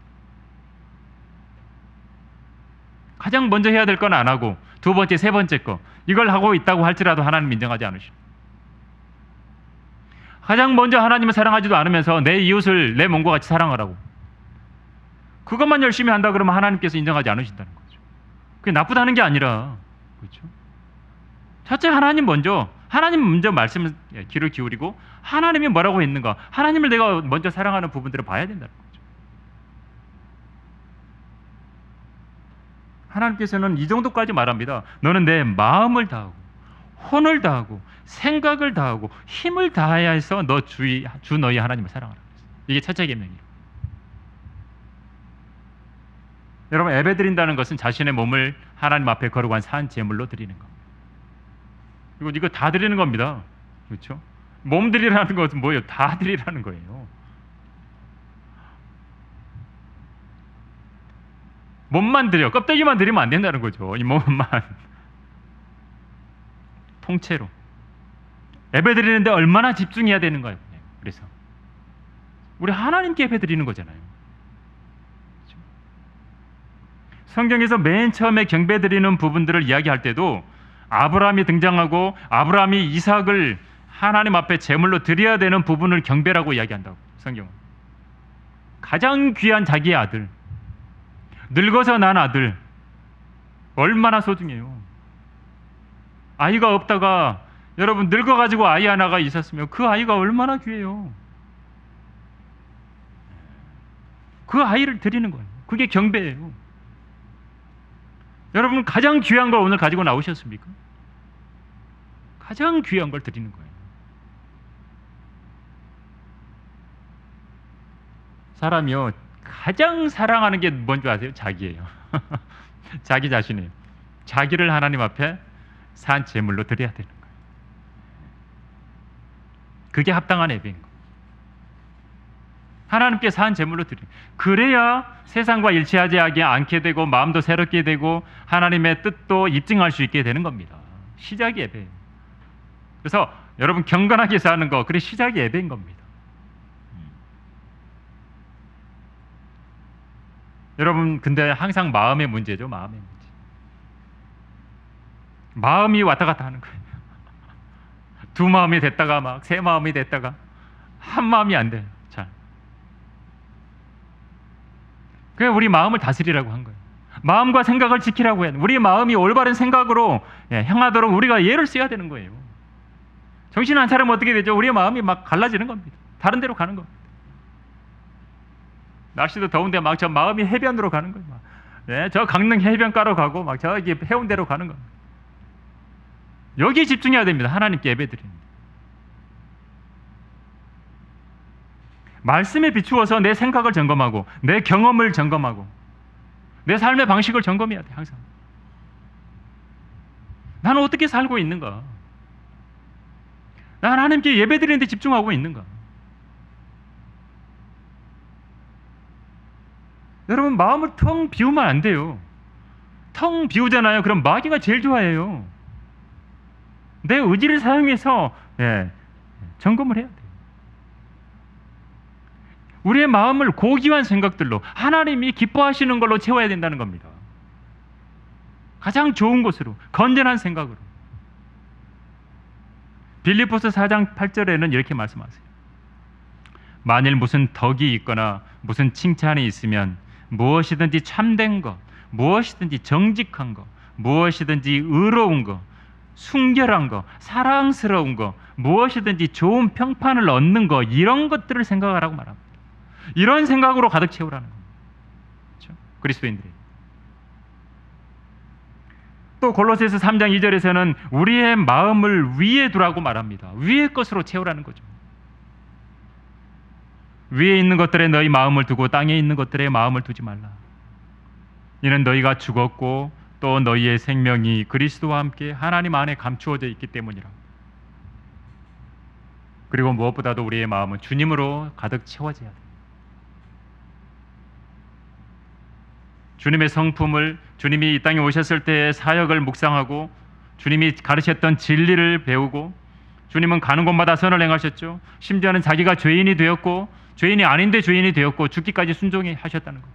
가장 먼저 해야 될 건 안 하고 두 번째, 세 번째 거 이걸 하고 있다고 할지라도 하나님 인정하지 않으십니다. 가장 먼저 하나님을 사랑하지도 않으면서 내 이웃을 내 몸과 같이 사랑하라고 그것만 열심히 한다 그러면 하나님께서 인정하지 않으신다는 거죠. 그게 나쁘다는 게 아니라, 그렇죠? 첫째 하나님 먼저 말씀을 귀를 기울이고 하나님이 뭐라고 했는가, 하나님을 내가 먼저 사랑하는 부분들을 봐야 된다는 거죠. 하나님께서는 이 정도까지 말합니다. 너는 내 마음을 다하고 혼을 다하고 생각을 다하고 힘을 다해야 해서 주 너희 하나님을 사랑하라. 이게 첫째 계명이에요. 여러분, 예배드린다는 것은 자신의 몸을 하나님 앞에 거룩한 산 제물로 드리는 거. 그리고 이거 다 드리는 겁니다. 그렇죠? 몸 드리라는 것은 뭐예요? 다 드리라는 거예요. 몸만 드려, 껍데기만 드리면 안 된다는 거죠. 이 몸만 통째로 예배 드리는데 얼마나 집중해야 되는 거예요. 그래서 우리 하나님께 예배 드리는 거잖아요. 그렇죠? 성경에서 맨 처음에 경배 드리는 부분들을 이야기할 때도 아브라함이 등장하고 아브라함이 이삭을 하나님 앞에 제물로 드려야 되는 부분을 경배라고 이야기한다고. 성경은 가장 귀한 자기의 아들, 늙어서 난 아들, 얼마나 소중해요. 아이가 없다가 여러분 늙어가지고 아이 하나가 있었으면 그 아이가 얼마나 귀해요. 그 아이를 드리는 거예요. 그게 경배예요. 여러분, 가장 귀한 걸 오늘 가지고 나오셨습니까? 가장 귀한 걸 드리는 거예요. 사람이요, 가장 사랑하는 게 뭔지 아세요? 자기예요. 자기 자신이에요. 자기를 하나님 앞에 산 제물로 드려야 되는 거예요. 그게 합당한 예배인 거예요. 하나님께 산 제물로 드리는 거예요. 그래야 세상과 일치하지 않게 되고 마음도 새롭게 되고 하나님의 뜻도 입증할 수 있게 되는 겁니다. 시작이 예배예요. 그래서 여러분, 경건하게 사는 거, 그게 시작이 예배인 겁니다. 여러분, 근데 항상 마음의 문제죠. 마음의 문제. 마음이 왔다 갔다 하는 거예요. 두 마음이 됐다가 막 세 마음이 됐다가 한 마음이 안 돼요. 잘. 그래서 우리 마음을 다스리라고 한 거예요. 마음과 생각을 지키라고 해요. 우리 마음이 올바른 생각으로 향하도록 우리가 예를 써야 되는 거예요. 정신 안 차리면 어떻게 되죠? 우리의 마음이 막 갈라지는 겁니다. 다른 데로 가는 겁니다. 날씨도 더운데 막 저 마음이 해변으로 가는 거예요. 막. 저 강릉 해변가로 가고 막 저기 해운대로 가는 겁니다. 여기에 집중해야 됩니다. 하나님께 예배드리는. 말씀에 비추어서 내 생각을 점검하고 내 경험을 점검하고 내 삶의 방식을 점검해야 돼. 항상 나는 어떻게 살고 있는가? 나는 하나님께 예배드리는 데 집중하고 있는가? 여러분, 마음을 텅 비우면 안 돼요. 텅 비우잖아요. 그럼 마귀가 제일 좋아해요. 내 의지를 사용해서 점검을 해야 돼요. 우리의 마음을 고귀한 생각들로 하나님이 기뻐하시는 걸로 채워야 된다는 겁니다. 가장 좋은 것으로, 건전한 생각으로. 빌립보서 4장 8절에는 이렇게 말씀하세요. 만일 무슨 덕이 있거나 무슨 칭찬이 있으면 무엇이든지 참된 것, 무엇이든지 정직한 것, 무엇이든지 의로운 것, 순결한 것, 사랑스러운 것, 무엇이든지 좋은 평판을 얻는 것, 이런 것들을 생각하라고 말합니다. 이런 생각으로 가득 채우라는 겁니다. 그렇죠? 그리스도인들이. 또 골로새서 3장 2절에서는 우리의 마음을 위에 두라고 말합니다. 위의 것으로 채우라는 거죠. 위에 있는 것들에 너희 마음을 두고 땅에 있는 것들에 마음을 두지 말라. 이는 너희가 죽었고 또 너희의 생명이 그리스도와 함께 하나님 안에 감추어져 있기 때문이라. 그리고 무엇보다도 우리의 마음은 주님으로 가득 채워져야 돼. 주님의 성품을, 주님이 이 땅에 오셨을 때의 사역을 묵상하고 주님이 가르쳤던 진리를 배우고, 주님은 가는 곳마다 선을 행하셨죠. 심지어는 자기가 죄인이 되었고 죄인이 아닌데 죄인이 되었고 죽기까지 순종해 하셨다는 거죠.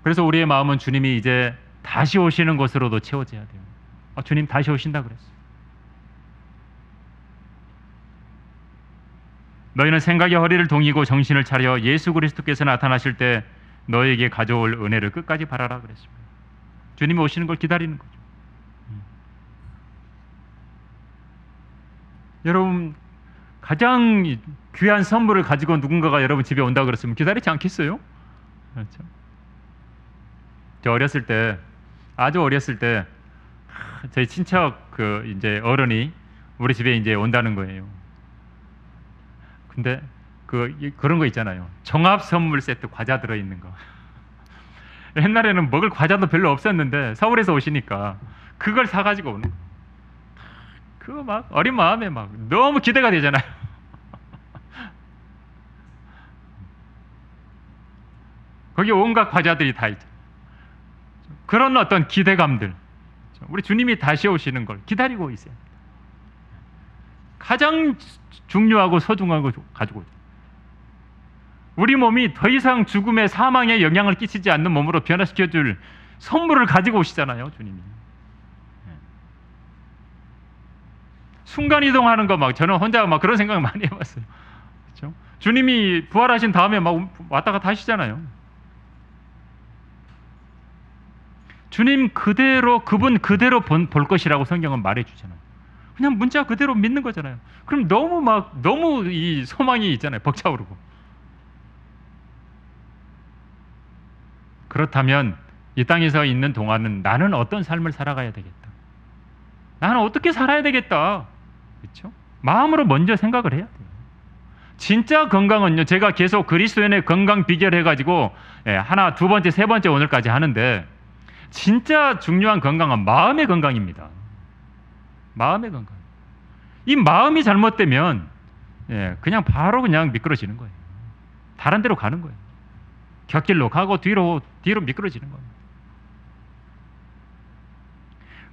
그래서 우리의 마음은 주님이 이제 다시 오시는 것으로도 채워져야 돼요. 주님 다시 오신다 그랬어요. 너희는 생각의 허리를 동이고 정신을 차려 예수 그리스도께서 나타나실 때 너에게 가져올 은혜를 끝까지 바라라 그랬습니다. 주님이 오시는 걸 기다리는 거죠. 여러분, 가장 귀한 선물을 가지고 누군가가 여러분 집에 온다 그랬으면 기다리지 않겠어요? 그렇죠? 저 어렸을 때 아주 어렸을 때 저희 친척 그 이제 어른이 우리 집에 이제 온다는 거예요. 근데 그런 거 있잖아요. 종합 선물 세트 과자 들어 있는 거. 옛날에는 먹을 과자도 별로 없었는데 서울에서 오시니까 그걸 사가지고 오는 거. 그거 막 어린 마음에 막 너무 기대가 되잖아요. 거기 온갖 과자들이 다 있죠. 그런 어떤 기대감들, 우리 주님이 다시 오시는 걸 기다리고 있어요. 가장 중요하고 소중한 거 가지고 있어요. 우리 몸이 더 이상 죽음의 사망에 영향을 끼치지 않는 몸으로 변화시켜줄 선물을 가지고 오시잖아요, 주님이. 순간 이동하는 거 막 저는 혼자 막 그런 생각 많이 해봤어요. 그렇죠? 주님이 부활하신 다음에 막 왔다 갔다 하시잖아요. 주님 그대로 그분 그대로 볼 것이라고 성경은 말해주잖아요. 그냥 문자 그대로 믿는 거잖아요. 그럼 너무 이 소망이 있잖아요. 벅차오르고. 그렇다면 이 땅에서 있는 동안은 나는 어떤 삶을 살아가야 되겠다. 나는 어떻게 살아야 되겠다. 그렇죠? 마음으로 먼저 생각을 해야 돼요. 진짜 건강은요. 제가 계속 그리스도인의 건강 비결 해가지고 하나, 두 번째, 세 번째 오늘까지 하는데 진짜 중요한 건강은 마음의 건강입니다. 마음의 건강. 이 마음이 잘못되면 그냥 바로 그냥 미끄러지는 거예요. 다른 데로 가는 거예요. 곁길로 가고 뒤로 미끄러지는 겁니다.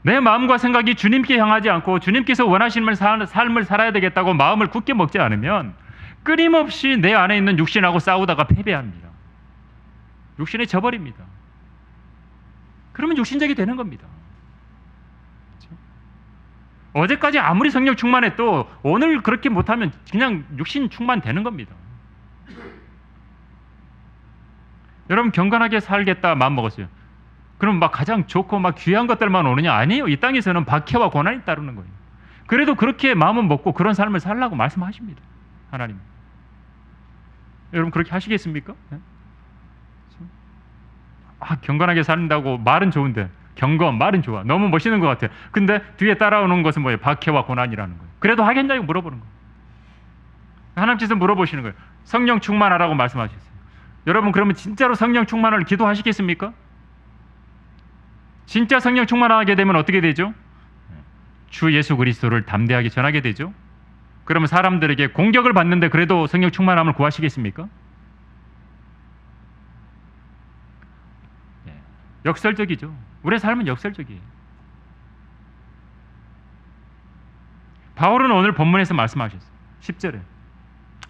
내 마음과 생각이 주님께 향하지 않고 주님께서 원하시는 삶을 살아야 되겠다고 마음을 굳게 먹지 않으면 끊임없이 내 안에 있는 육신하고 싸우다가 패배합니다. 육신에 져버립니다. 그러면 육신적이 되는 겁니다. 그렇죠? 어제까지 아무리 성령 충만해도 오늘 그렇게 못하면 그냥 육신 충만되는 겁니다. 여러분 경건하게 살겠다 마음 먹었어요. 그럼 막 가장 좋고 막 귀한 것들만 오느냐? 아니에요. 이 땅에서는 박해와 고난이 따르는 거예요. 그래도 그렇게 마음은 먹고 그런 삶을 살라고 말씀하십니다. 하나님. 여러분 그렇게 하시겠습니까? 네? 경건하게 산다고 말은 좋은데 경건 말은 좋아. 너무 멋있는 것 같아요. 근데 뒤에 따라오는 것은 뭐예요? 박해와 고난이라는 거예요. 그래도 하겠냐고 물어보는 거예요. 하나님께서 물어보시는 거예요. 성령 충만하라고 말씀하셨어요. 여러분 그러면 진짜로 성령 충만을 기도하시겠습니까? 진짜 성령 충만하게 되면 어떻게 되죠? 주 예수 그리스도를 담대하게 전하게 되죠. 그러면 사람들에게 공격을 받는데 그래도 성령 충만함을 구하시겠습니까? 역설적이죠. 우리의 삶은 역설적이에요. 바울은 오늘 본문에서 말씀하셨어요. 10절에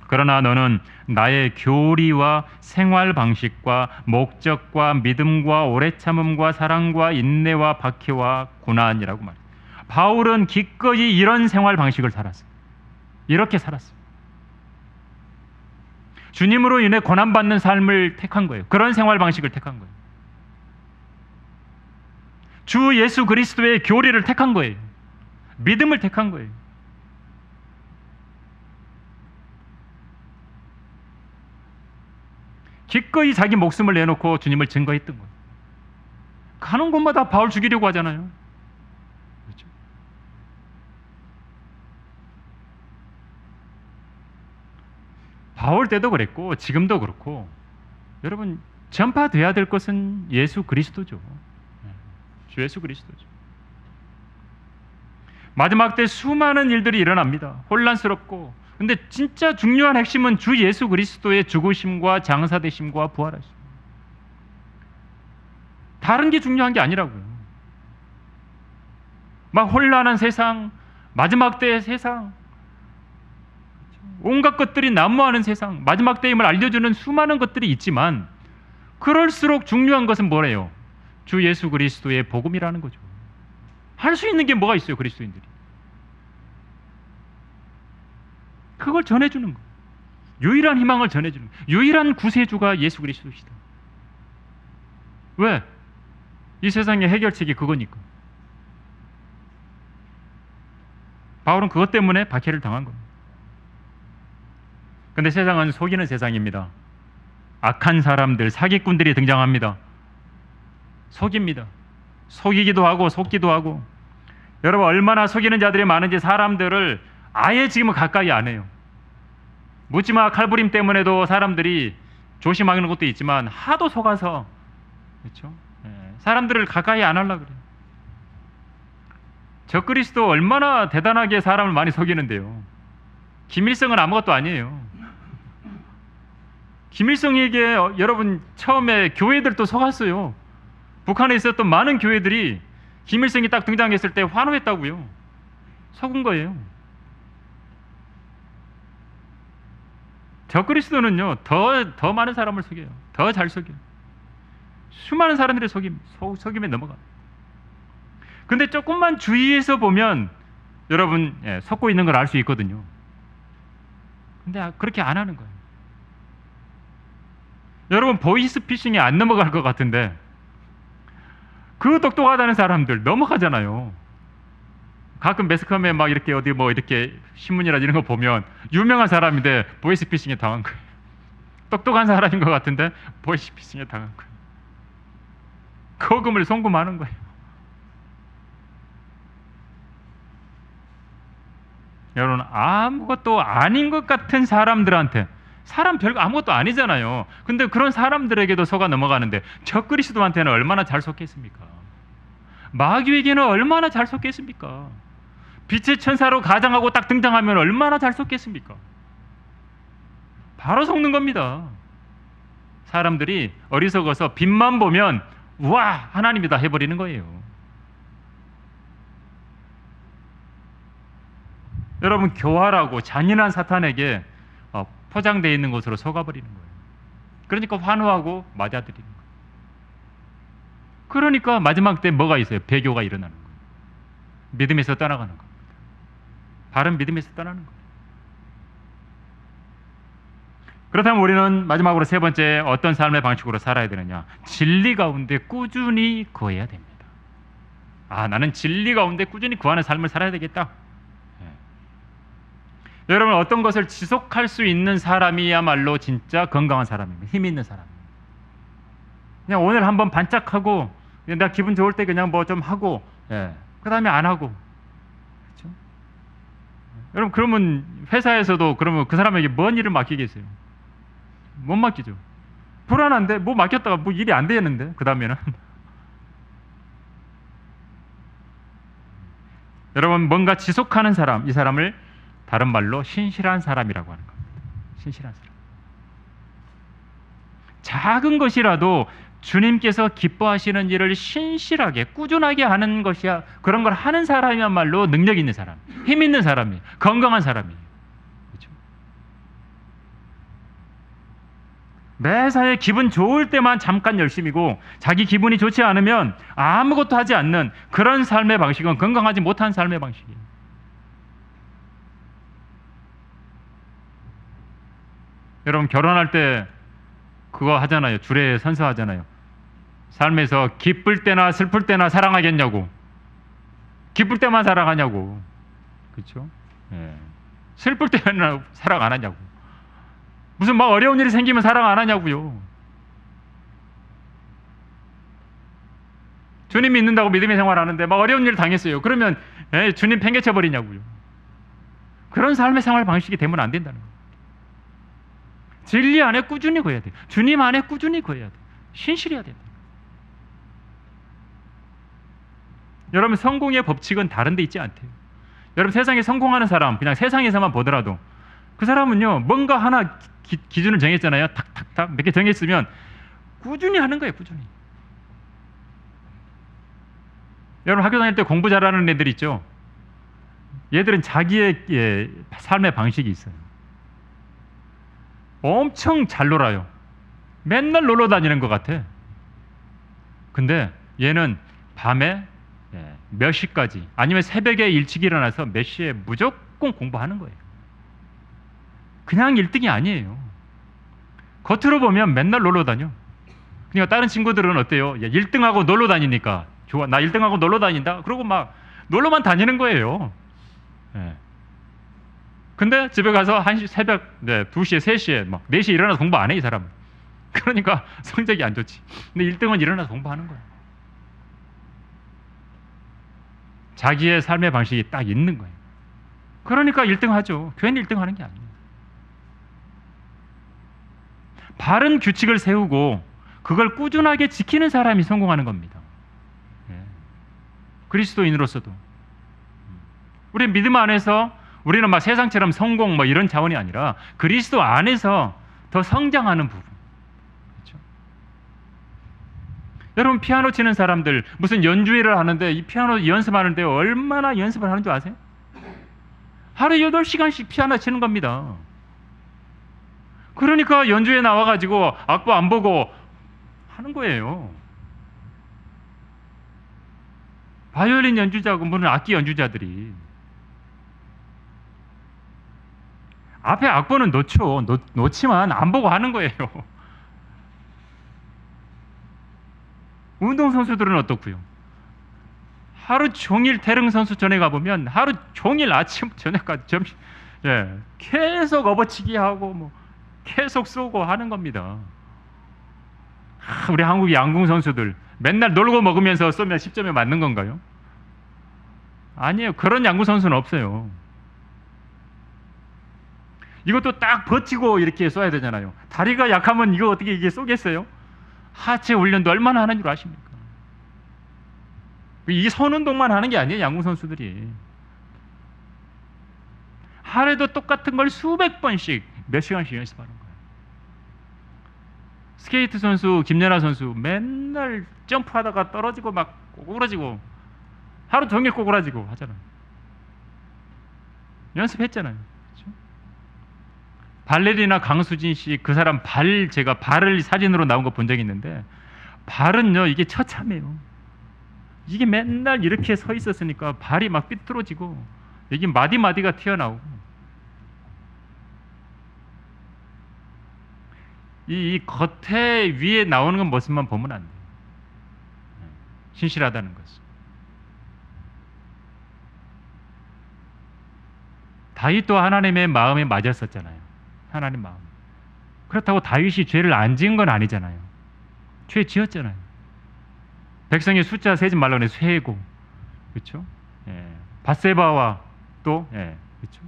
그러나 너는 나의 교리와 생활 방식과 목적과 믿음과 오래 참음과 사랑과 인내와 박해와 고난이라고 말해요. 바울은 기꺼이 이런 생활 방식을 살았어요. 이렇게 살았어요. 주님으로 인해 고난받는 삶을 택한 거예요. 그런 생활 방식을 택한 거예요. 주 예수 그리스도의 교리를 택한 거예요. 믿음을 택한 거예요. 기꺼이 자기 목숨을 내놓고 주님을 증거했던 거예요. 가는 곳마다 바울 죽이려고 하잖아요. 그렇죠? 바울 때도 그랬고 지금도 그렇고 여러분 전파돼야 될 것은 예수 그리스도죠. 주 예수 그리스도죠. 마지막 때 수많은 일들이 일어납니다. 혼란스럽고 근데 진짜 중요한 핵심은 주 예수 그리스도의 죽으심과 장사되심과 부활하심. 다른 게 중요한 게 아니라고요. 막 혼란한 세상, 마지막 때의 세상, 온갖 것들이 난무하는 세상, 마지막 때임을 알려주는 수많은 것들이 있지만 그럴수록 중요한 것은 뭐래요? 주 예수 그리스도의 복음이라는 거죠. 할 수 있는 게 뭐가 있어요, 그리스도인들이? 그걸 전해주는 거. 유일한 희망을 전해주는 거. 유일한 구세주가 예수 그리스도시다. 왜? 이 세상의 해결책이 그거니까. 바울은 그것 때문에 박해를 당한 겁니다. 근데 세상은 속이는 세상입니다. 악한 사람들, 사기꾼들이 등장합니다. 속입니다. 속이기도 하고 속기도 하고. 여러분 얼마나 속이는 자들이 많은지 사람들을 아예 지금은 가까이 안 해요. 묻지마 칼부림 때문에도 사람들이 조심하는 것도 있지만 하도 속아서 그렇죠? 사람들을 가까이 안 하려고 그래요. 적그리스도 얼마나 대단하게 사람을 많이 속이는데요. 김일성은 아무것도 아니에요. 김일성에게 여러분 처음에 교회들도 속았어요. 북한에 있었던 많은 교회들이 김일성이 딱 등장했을 때 환호했다고요. 속은 거예요. 적그리스도는요 더 많은 사람을 속여요. 더 잘 속여요. 수많은 사람들의 속임에 넘어가. 근데 조금만 주의해서 보면 여러분 속고 있는 걸 알 수 있거든요. 근데 그렇게 안 하는 거예요. 여러분 보이스피싱에 안 넘어갈 것 같은데 그 똑똑하다는 사람들 넘어가잖아요. 가끔 매스컴에 막 이렇게 어디 뭐 이렇게 신문이나 이런 거 보면 유명한 사람인데 보이스피싱에 당한 거예요. 똑똑한 사람인 것 같은데 보이스피싱에 당한 거예요. 거금을 송금하는 거예요. 여러분 아무것도 아닌 것 같은 사람들한테 사람 별거 아무것도 아니잖아요. 근데 그런 사람들에게도 속아 넘어가는데 적그리스도한테는 얼마나 잘 속겠습니까? 마귀에게는 얼마나 잘 속겠습니까? 빛의 천사로 가장하고 딱 등장하면 얼마나 잘 속겠습니까? 바로 속는 겁니다. 사람들이 어리석어서 빛만 보면 우와 하나님이다 해버리는 거예요. 여러분 교활하고 잔인한 사탄에게 포장되어 있는 것으로 속아버리는 거예요. 그러니까 환호하고 맞아들이는 거예요. 그러니까 마지막 때 뭐가 있어요? 배교가 일어나는 거예요. 믿음에서 떠나가는 겁니다. 바른 믿음에서 떠나는 거예요. 그렇다면 우리는 마지막으로 세 번째 어떤 삶의 방식으로 살아야 되느냐? 진리 가운데 꾸준히 거해야 됩니다. 나는 진리 가운데 꾸준히 거하는 삶을 살아야 되겠다. 여러분 어떤 것을 지속할 수 있는 사람이야말로 진짜 건강한 사람입니다. 힘이 있는 사람입니다. 그냥 오늘 한번 반짝하고 내가 기분 좋을 때 그냥 뭐 좀 하고 그 다음에 안 하고 그렇죠? 여러분 그러면 회사에서도 그러면 그 사람에게 뭔 일을 맡기겠어요? 못 맡기죠. 불안한데 뭐 맡겼다가 뭐 일이 안 되는데 그 다음에는 여러분 뭔가 지속하는 사람, 이 사람을 다른 말로 신실한 사람이라고 하는 겁니다. 신실한 사람. 작은 것이라도 주님께서 기뻐하시는 일을 신실하게 꾸준하게 하는 것이야. 그런 걸 하는 사람이야말로 능력 있는 사람, 힘 있는 사람이, 건강한 사람이. 그렇죠? 매사에 기분 좋을 때만 잠깐 열심이고 자기 기분이 좋지 않으면 아무것도 하지 않는 그런 삶의 방식은 건강하지 못한 삶의 방식이에요. 여러분 결혼할 때 그거 하잖아요. 주례에 선서하잖아요. 삶에서 기쁠 때나 슬플 때나 사랑하겠냐고. 기쁠 때만 사랑하냐고. 그렇죠? 슬플 때는 사랑 안 하냐고. 무슨 막 어려운 일이 생기면 사랑 안 하냐고요. 주님 믿는다고 믿음의 생활하는데 막 어려운 일을 당했어요. 그러면 주님 팽개쳐 버리냐고요. 그런 삶의 생활 방식이 되면 안 된다는 거예요. 진리 안에 꾸준히 거해야 돼요. 주님 안에 꾸준히 거해야 돼요. 신실해야 된다. 여러분 성공의 법칙은 다른 데 있지 않대요. 여러분 세상에 성공하는 사람 그냥 세상에서만 보더라도 그 사람은요 뭔가 하나 기준을 정했잖아요. 탁탁탁 몇 개 정했으면 꾸준히 하는 거예요. 꾸준히. 여러분 학교 다닐 때 공부 잘하는 애들 있죠. 얘들은 자기의 삶의 방식이 있어요. 엄청 잘 놀아요. 맨날 놀러 다니는 것 같아. 근데 얘는 밤에 몇 시까지 아니면 새벽에 일찍 일어나서 몇 시에 무조건 공부하는 거예요. 그냥 1등이 아니에요. 겉으로 보면 맨날 놀러 다녀. 그러니까 다른 친구들은 어때요? 1등하고 놀러 다니니까 좋아. 나 1등하고 놀러 다닌다. 그러고 막 놀러만 다니는 거예요. 근데 집에 가서 새벽 2시에 3시에 막 4시에 일어나서 공부 안 해 이 사람은. 그러니까 성적이 안 좋지. 근데 1등은 일어나서 공부하는 거야. 자기의 삶의 방식이 딱 있는 거예요. 그러니까 1등하죠. 괜히 1등하는 게 아니에요. 바른 규칙을 세우고 그걸 꾸준하게 지키는 사람이 성공하는 겁니다. 예. 그리스도인으로서도 우리 믿음 안에서 우리는 막 세상처럼 성공 뭐 이런 차원이 아니라 그리스도 안에서 더 성장하는 부분. 그렇죠? 여러분 피아노 치는 사람들 무슨 연주회를 하는데 이 피아노 연습하는데 얼마나 연습을 하는 줄 아세요? 하루에 8시간씩 피아노 치는 겁니다. 그러니까 연주회 나와가지고 악보 안 보고 하는 거예요. 바이올린 연주자고 무슨 악기 연주자들이 앞에 악보는 놓지만 안 보고 하는 거예요. 운동선수들은 어떻고요? 하루 종일 태릉 선수 전에 가보면 하루 종일 아침 저녁까지 점심 계속 업어치기 하고 뭐 계속 쏘고 하는 겁니다. 우리 한국 양궁 선수들 맨날 놀고 먹으면서 쏘면 10점에 맞는 건가요? 아니에요. 그런 양궁 선수는 없어요. 이것도 딱 버티고 이렇게 쏘야 되잖아요. 다리가 약하면 이거 어떻게 이게 쏘겠어요? 하체 훈련도 얼마나 하는 줄 아십니까? 이 손 운동만 하는 게 아니에요. 양궁 선수들이 하루에도 똑같은 걸 수백 번씩 몇 시간씩 연습하는 거예요. 스케이트 선수 김연아 선수 맨날 점프하다가 떨어지고 막 꼬꾸라지고 하루 종일 꼬꾸라지고 하잖아요. 연습했잖아요. 그렇죠? 발레리나 강수진 씨 그 사람 제가 발을 사진으로 나온 거 본 적이 있는데 발은요 이게 처참해요. 이게 맨날 이렇게 서 있었으니까 발이 막 삐뚤어지고 여기 마디마디가 튀어나오고 이 겉에 위에 나오는 건 모습만 보면 안 돼요. 신실하다는 것은. 다윗도 하나님의 마음에 맞았었잖아요. 하나님 마음. 그렇다고 다윗이 죄를 안 지은 건 아니잖아요. 죄 지었잖아요. 백성의 숫자 세지 말라고 해서 세고, 그렇죠? 예. 밧세바와 또, 예, 그렇죠.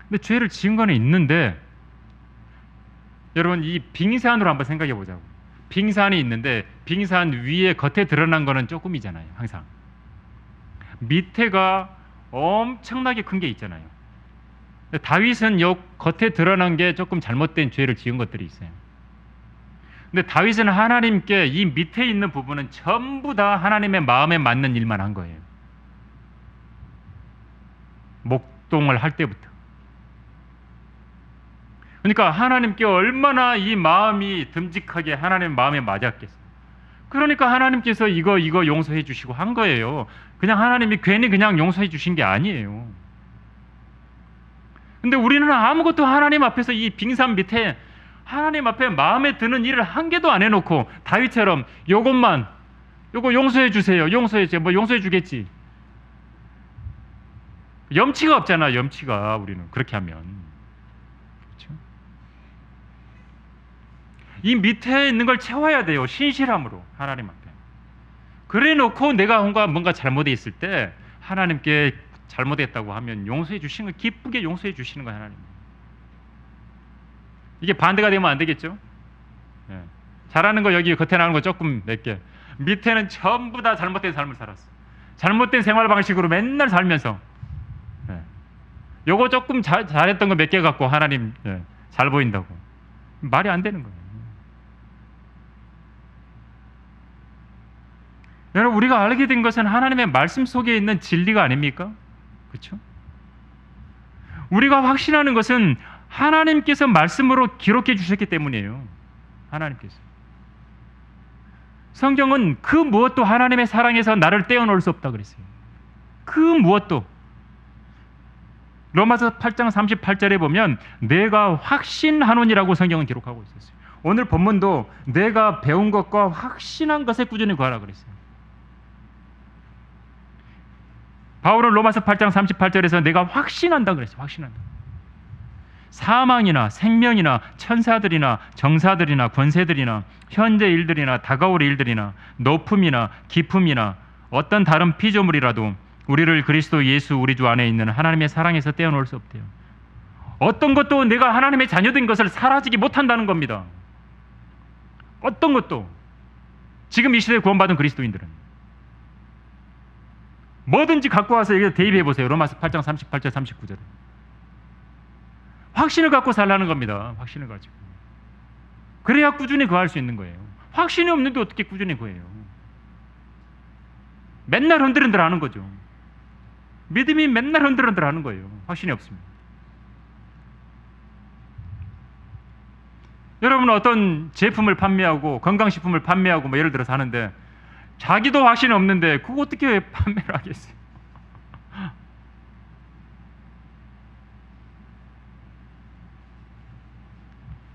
근데 죄를 지은 거는 있는데, 여러분 이 빙산으로 한번 생각해 보자고. 빙산이 있는데 빙산 위에 겉에 드러난 거는 조금이잖아요. 항상 밑에가 엄청나게 큰 게 있잖아요. 다윗은 요 겉에 드러난 게 조금 잘못된 죄를 지은 것들이 있어요. 근데 다윗은 하나님께 이 밑에 있는 부분은 전부 다 하나님의 마음에 맞는 일만 한 거예요. 목동을 할 때부터. 그러니까 하나님께 얼마나 이 마음이 듬직하게 하나님 마음에 맞았겠어요. 그러니까 하나님께서 이거 용서해 주시고 한 거예요. 그냥 하나님이 괜히 그냥 용서해 주신 게 아니에요. 근데 우리는 아무것도 하나님 앞에서 이 빙산 밑에 하나님 앞에 마음에 드는 일을 한 개도 안 해놓고 다윗처럼 요거 용서해 주세요. 뭐 용서해 주겠지. 염치가 없잖아. 염치가 우리는 그렇게 하면. 그렇죠? 이 밑에 있는 걸 채워야 돼요. 신실함으로 하나님 앞에. 그래 놓고 내가 뭔가 잘못돼 있을 때 하나님께 잘못했다고 하면 용서해 주시는 거, 기쁘게 용서해 주시는 거예요. 하나님. 이게 반대가 되면 안 되겠죠? 예. 잘하는 거 여기 겉에 나오는 거 조금 몇 개. 밑에는 전부 다 잘못된 삶을 살았어. 잘못된 생활 방식으로 맨날 살면서 요거 조금 잘했던 거 몇 개 갖고 하나님 잘 보인다고. 말이 안 되는 거예요. 여러분 우리가 알게 된 것은 하나님의 말씀 속에 있는 진리가 아닙니까? 그렇죠? 우리가 확신하는 것은 하나님께서 말씀으로 기록해 주셨기 때문이에요. 하나님께서. 성경은 그 무엇도 하나님의 사랑에서 나를 떼어놓을 수 없다 그랬어요. 그 무엇도. 로마서 8장 38절에 보면 내가 확신하노니라고 성경은 기록하고 있었어요. 오늘 본문도 내가 배운 것과 확신한 것에 꾸준히 구하라 그랬어요. 바울은 로마서 8장 38절에서 내가 확신한다 그랬어요. 확신한다. 사망이나 생명이나 천사들이나 정사들이나 권세들이나 현재 일들이나 다가올 일들이나 높음이나 깊음이나 어떤 다른 피조물이라도 우리를 그리스도 예수 우리 주 안에 있는 하나님의 사랑에서 떼어놓을 수 없대요. 어떤 것도 내가 하나님의 자녀된 것을 사라지게 못한다는 겁니다. 어떤 것도. 지금 이 시대에 구원받은 그리스도인들은 뭐든지 갖고 와서 여기서 대입해 보세요. 로마서 8장 38절 39절. 확신을 갖고 살라는 겁니다. 확신을 가지고. 그래야 꾸준히 구할 수 있는 거예요. 확신이 없는데 어떻게 꾸준히 구해요? 맨날 흔들흔들 하는 거죠. 믿음이 맨날 흔들흔들 하는 거예요. 확신이 없습니다. 여러분 어떤 제품을 판매하고 건강식품을 판매하고 뭐 예를 들어서 하는데 자기도 확신이 없는데 그거 어떻게 판매를 하겠어요?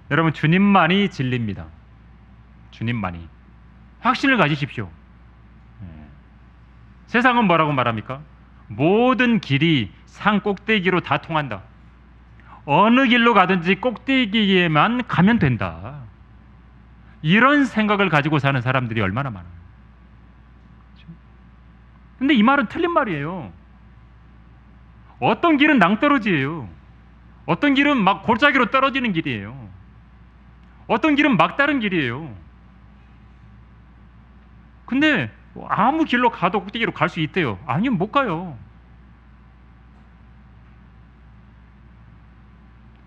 여러분 주님만이 진리입니다. 주님만이. 확신을 가지십시오. 세상은 뭐라고 말합니까? 모든 길이 산 꼭대기로 다 통한다. 어느 길로 가든지 꼭대기에만 가면 된다. 이런 생각을 가지고 사는 사람들이 얼마나 많아요. 근데 이 말은 틀린 말이에요. 어떤 길은 낭떠러지예요. 어떤 길은 막 골짜기로 떨어지는 길이에요. 어떤 길은 막다른 길이에요. 근데 아무 길로 가도 꼭대기로 갈 수 있대요. 아니면 못 가요.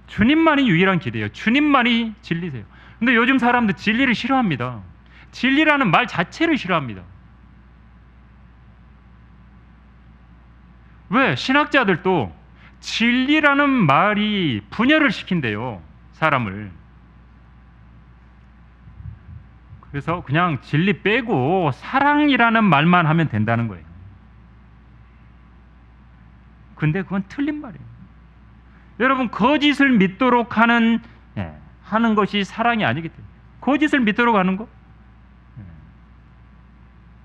주님만이 유일한 길이에요. 주님만이 진리세요. 근데 요즘 사람들 진리를 싫어합니다. 진리라는 말 자체를 싫어합니다. 왜? 신학자들도 진리라는 말이 분열을 시킨대요. 사람을. 그래서 그냥 진리 빼고 사랑이라는 말만 하면 된다는 거예요. 근데 그건 틀린 말이에요. 여러분 거짓을 믿도록 하는 것이 사랑이 아니기 때문에. 거짓을 믿도록 하는 거?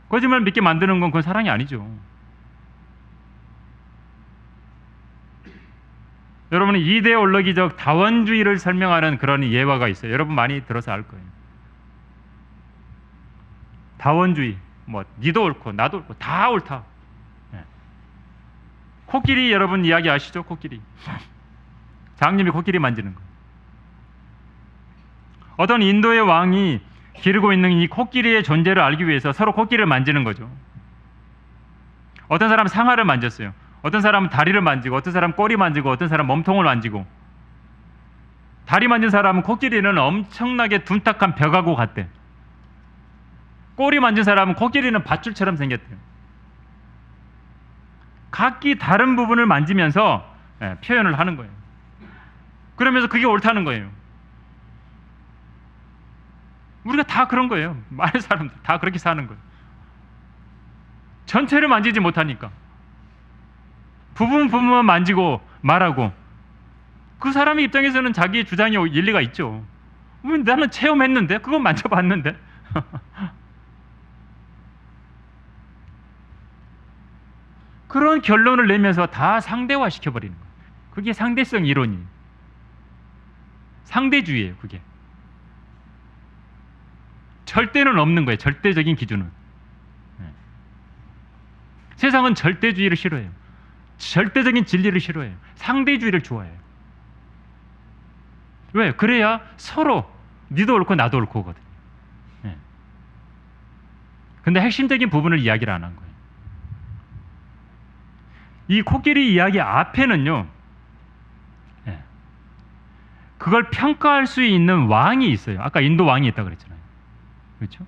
거짓말 믿게 만드는 건 그건 사랑이 아니죠. 여러분은 이데올로기적 다원주의를 설명하는 그런 예화가 있어요. 여러분 많이 들어서 알 거예요. 다원주의, 뭐 니도 옳고 나도 옳고 다 옳다. 코끼리 여러분 이야기 아시죠? 코끼리. 장님이 코끼리 만지는 거. 어떤 인도의 왕이 기르고 있는 이 코끼리의 존재를 알기 위해서 서로 코끼리를 만지는 거죠. 어떤 사람은 상아를 만졌어요. 어떤 사람은 다리를 만지고, 어떤 사람은 꼬리 만지고, 어떤 사람은 몸통을 만지고. 다리 만진 사람은 코끼리는 엄청나게 둔탁한 벽하고 같대. 꼬리 만진 사람은 코끼리는 밧줄처럼 생겼대요. 각기 다른 부분을 만지면서 표현을 하는 거예요. 그러면서 그게 옳다는 거예요. 우리가 다 그런 거예요. 많은 사람들 다 그렇게 사는 거예요. 전체를 만지지 못하니까 부분만 만지고 말하고. 그 사람의 입장에서는 자기의 주장이 일리가 있죠. 나는 체험했는데, 그거 만져봤는데. 그런 결론을 내면서 다 상대화 시켜버리는 거예요. 그게 상대성 이론이에요. 상대주의예요. 그게 절대는 없는 거예요. 절대적인 기준은. 세상은 절대주의를 싫어해요. 절대적인 진리를 싫어해요. 상대주의를 좋아해요. 왜? 그래야 서로 니도 옳고 나도 옳고거든요. 근데 핵심적인 부분을 이야기를 안 한 거예요. 이 코끼리 이야기 앞에는요, 그걸 평가할 수 있는 왕이 있어요. 아까 인도 왕이 있다고 그랬잖아요. 그렇죠?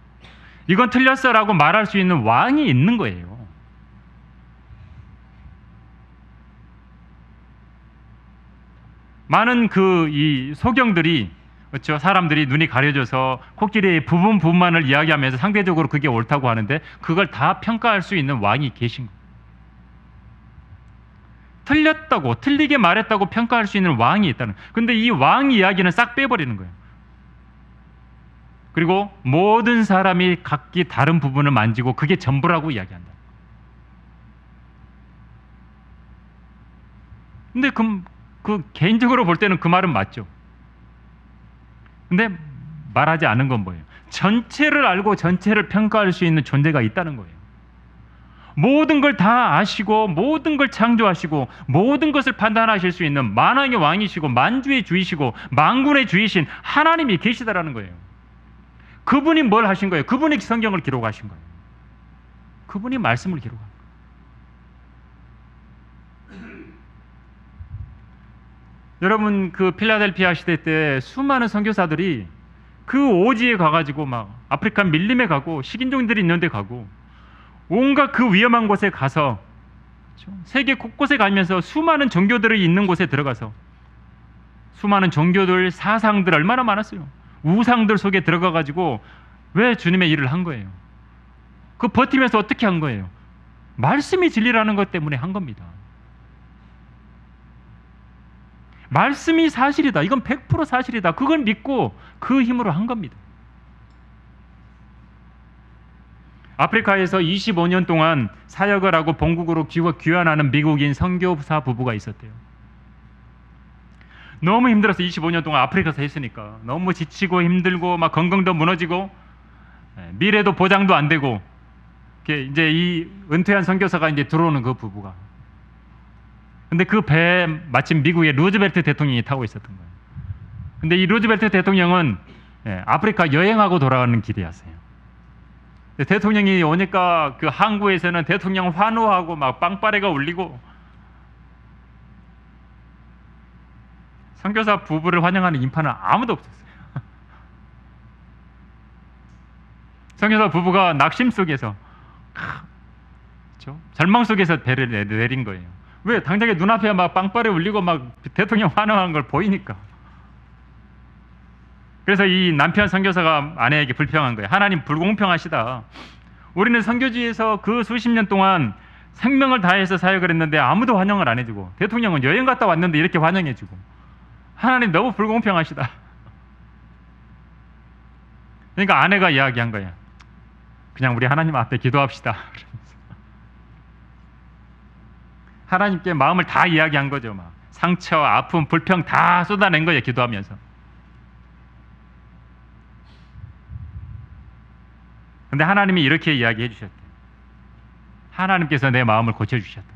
이건 틀렸어라고 말할 수 있는 왕이 있는 거예요. 많은 이 소경들이, 그렇죠? 사람들이 눈이 가려져서 코끼리의 부분만을 이야기하면서 상대적으로 그게 옳다고 하는데 그걸 다 평가할 수 있는 왕이 계신 거예요. 틀렸다고, 틀리게 말했다고 평가할 수 있는 왕이 있다는. 근데 이 왕 이야기는 싹 빼버리는 거예요. 그리고 모든 사람이 각기 다른 부분을 만지고 그게 전부라고 이야기한다. 근데 그 개인적으로 볼 때는 그 말은 맞죠. 근데 말하지 않은 건 뭐예요? 전체를 알고 전체를 평가할 수 있는 존재가 있다는 거예요. 모든 걸 다 아시고 모든 걸 창조하시고 모든 것을 판단하실 수 있는 만왕의 왕이시고 만주의 주이시고 만군의 주이신 하나님이 계시다라는 거예요. 그분이 뭘 하신 거예요? 그분이 성경을 기록하신 거예요. 그분이 말씀을 기록한 거예요. 여러분, 그 필라델피아 시대 때 수많은 선교사들이 그 오지에 가가지고 막 아프리카 밀림에 가고 식인종들이 있는 데 가고 온갖 그 위험한 곳에 가서, 그렇죠? 세계 곳곳에 가면서 수많은 종교들이 있는 곳에 들어가서 수많은 종교들, 사상들 얼마나 많았어요. 우상들 속에 들어가가지고 왜 주님의 일을 한 거예요? 그 버티면서 어떻게 한 거예요? 말씀이 진리라는 것 때문에 한 겁니다. 말씀이 사실이다. 이건 100% 사실이다. 그걸 믿고 그 힘으로 한 겁니다. 아프리카에서 25년 동안 사역을 하고 본국으로 귀환하는 미국인 선교사 부부가 있었대요. 너무 힘들어서 25년 동안 아프리카에서 했으니까 너무 지치고 힘들고 막 건강도 무너지고 미래도 보장도 안 되고, 이제 이 은퇴한 선교사가 이제 들어오는 그 부부가, 근데 그 배에 마침 미국의 루즈벨트 대통령이 타고 있었던 거예요. 근데 이 루즈벨트 대통령은 아프리카 여행하고 돌아가는 길이었어요. 대통령이 오니까 그 항구에서는 대통령 환호하고 막 빵빠레가 울리고, 선교사 부부를 환영하는 인파는 아무도 없었어요. 선교사 부부가 낙심 속에서, 그렇죠? 절망 속에서 배를 내린 거예요. 왜? 당장에 눈앞에 막 빵빠레 울리고 막 대통령 환호하는 걸 보이니까. 그래서 이 남편 선교사가 아내에게 불평한 거예요. 하나님 불공평하시다. 우리는 선교지에서 그 수십 년 동안 생명을 다해서 사역을 했는데 아무도 환영을 안 해주고, 대통령은 여행 갔다 왔는데 이렇게 환영해주고, 하나님 너무 불공평하시다. 그러니까 아내가 이야기한 거예요. 그냥 우리 하나님 앞에 기도합시다. 하나님께 마음을 다 이야기한 거죠. 막 상처, 아픔, 불평 다 쏟아낸 거예요. 기도하면서. 근데 하나님이 이렇게 이야기해 주셨대요. 하나님께서 내 마음을 고쳐주셨다.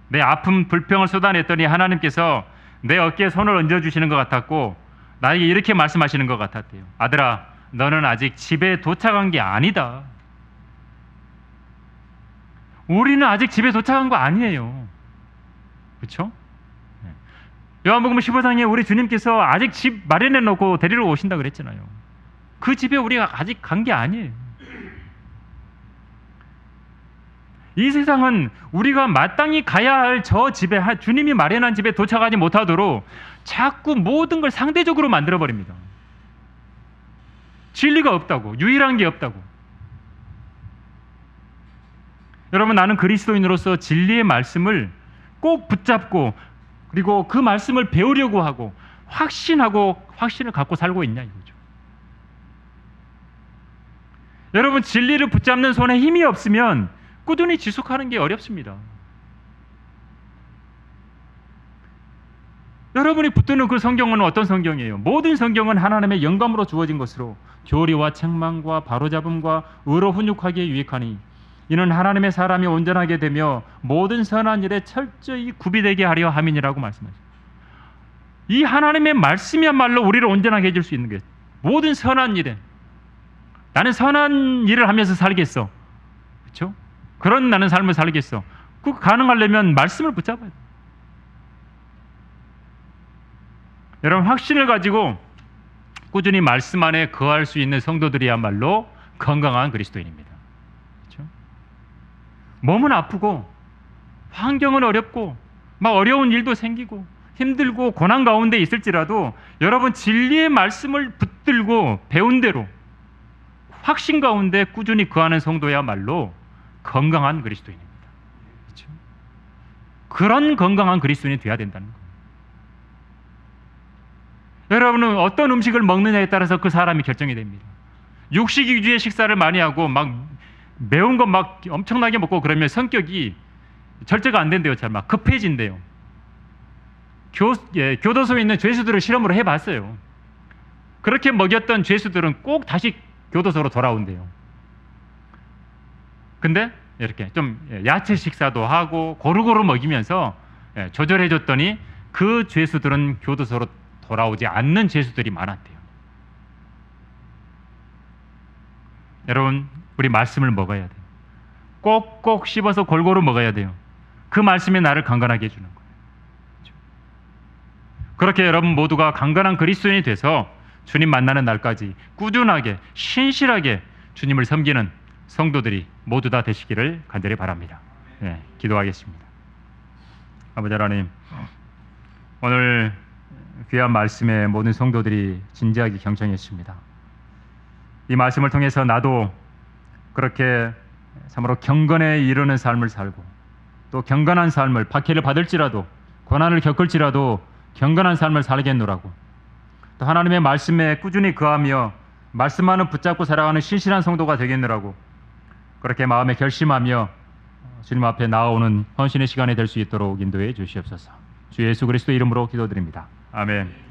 내 아픔, 불평을 쏟아냈더니 하나님께서 내 어깨에 손을 얹어주시는 것 같았고, 나에게 이렇게 말씀하시는 것 같았대요. 아들아, 너는 아직 집에 도착한 게 아니다. 우리는 아직 집에 도착한 거 아니에요. 그렇죠? 요한복음 15장에 우리 주님께서 아직 집 마련해 놓고 데리러 오신다 그랬잖아요. 그 집에 우리가 아직 간 게 아니에요. 이 세상은 우리가 마땅히 가야 할 저 집에, 주님이 마련한 집에 도착하지 못하도록 자꾸 모든 걸 상대적으로 만들어버립니다. 진리가 없다고, 유일한 게 없다고. 여러분, 나는 그리스도인으로서 진리의 말씀을 꼭 붙잡고, 그리고 그 말씀을 배우려고 하고 확신을 갖고 살고 있냐 이거죠. 여러분, 진리를 붙잡는 손에 힘이 없으면 꾸준히 지속하는 게 어렵습니다. 여러분이 붙드는 그 성경은 어떤 성경이에요? 모든 성경은 하나님의 영감으로 주어진 것으로 교리와 책망과 바로잡음과 의로 훈육하기에 유익하니 이는 하나님의 사람이 온전하게 되며 모든 선한 일에 철저히 구비되게 하려 함이니라고 말씀하셨어요. 이 하나님의 말씀이야말로 우리를 온전하게 해줄 수 있는 거예요. 모든 선한 일에. 나는 선한 일을 하면서 살겠어. 그렇죠? 그런 나는 삶을 살겠어. 그거 가능하려면 말씀을 붙잡아야 돼요. 여러분, 확신을 가지고 꾸준히 말씀 안에 거할 수 있는 성도들이야말로 건강한 그리스도인입니다. 그렇죠? 몸은 아프고 환경은 어렵고 막 어려운 일도 생기고 힘들고 고난 가운데 있을지라도 여러분, 진리의 말씀을 붙들고 배운 대로 확신 가운데 꾸준히 거하는 성도야말로 건강한 그리스도인입니다. 그렇죠? 그런 건강한 그리스도인이 돼야 된다는 거예요. 여러분은 어떤 음식을 먹느냐에 따라서 그 사람이 결정이 됩니다. 육식 위주의 식사를 많이 하고 막 매운 거 막 엄청나게 먹고 그러면 성격이 절제가 안 된대요. 잘 막 급해진대요. 교도소에 있는 죄수들을 실험으로 해봤어요. 그렇게 먹였던 죄수들은 꼭 다시 교도소로 돌아온대요. 근데 이렇게 좀 야채 식사도 하고 고루고루 먹이면서 조절해 줬더니 그 죄수들은 교도소로 돌아오지 않는 죄수들이 많았대요. 여러분, 우리 말씀을 먹어야 돼요. 꼭꼭 씹어서 골고루 먹어야 돼요. 그 말씀이 나를 강건하게 해주는 거예요. 그렇게 여러분 모두가 강건한 그리스도인이 돼서 주님 만나는 날까지 꾸준하게 신실하게 주님을 섬기는 성도들이 모두 다 되시기를 간절히 바랍니다. 기도하겠습니다. 아버지 하나님, 오늘 귀한 말씀에 모든 성도들이 진지하게 경청했습니다. 이 말씀을 통해서 나도 그렇게 참으로 경건에 이르는 삶을 살고 또 경건한 삶을 박해를 받을지라도 고난을 겪을지라도 경건한 삶을 살겠노라고, 또 하나님의 말씀에 꾸준히 거하며 말씀만을 붙잡고 살아가는 신실한 성도가 되겠노라고 그렇게 마음에 결심하며 주님 앞에 나아오는 헌신의 시간이 될 수 있도록 인도해 주시옵소서. 주 예수 그리스도 이름으로 기도드립니다. 아멘.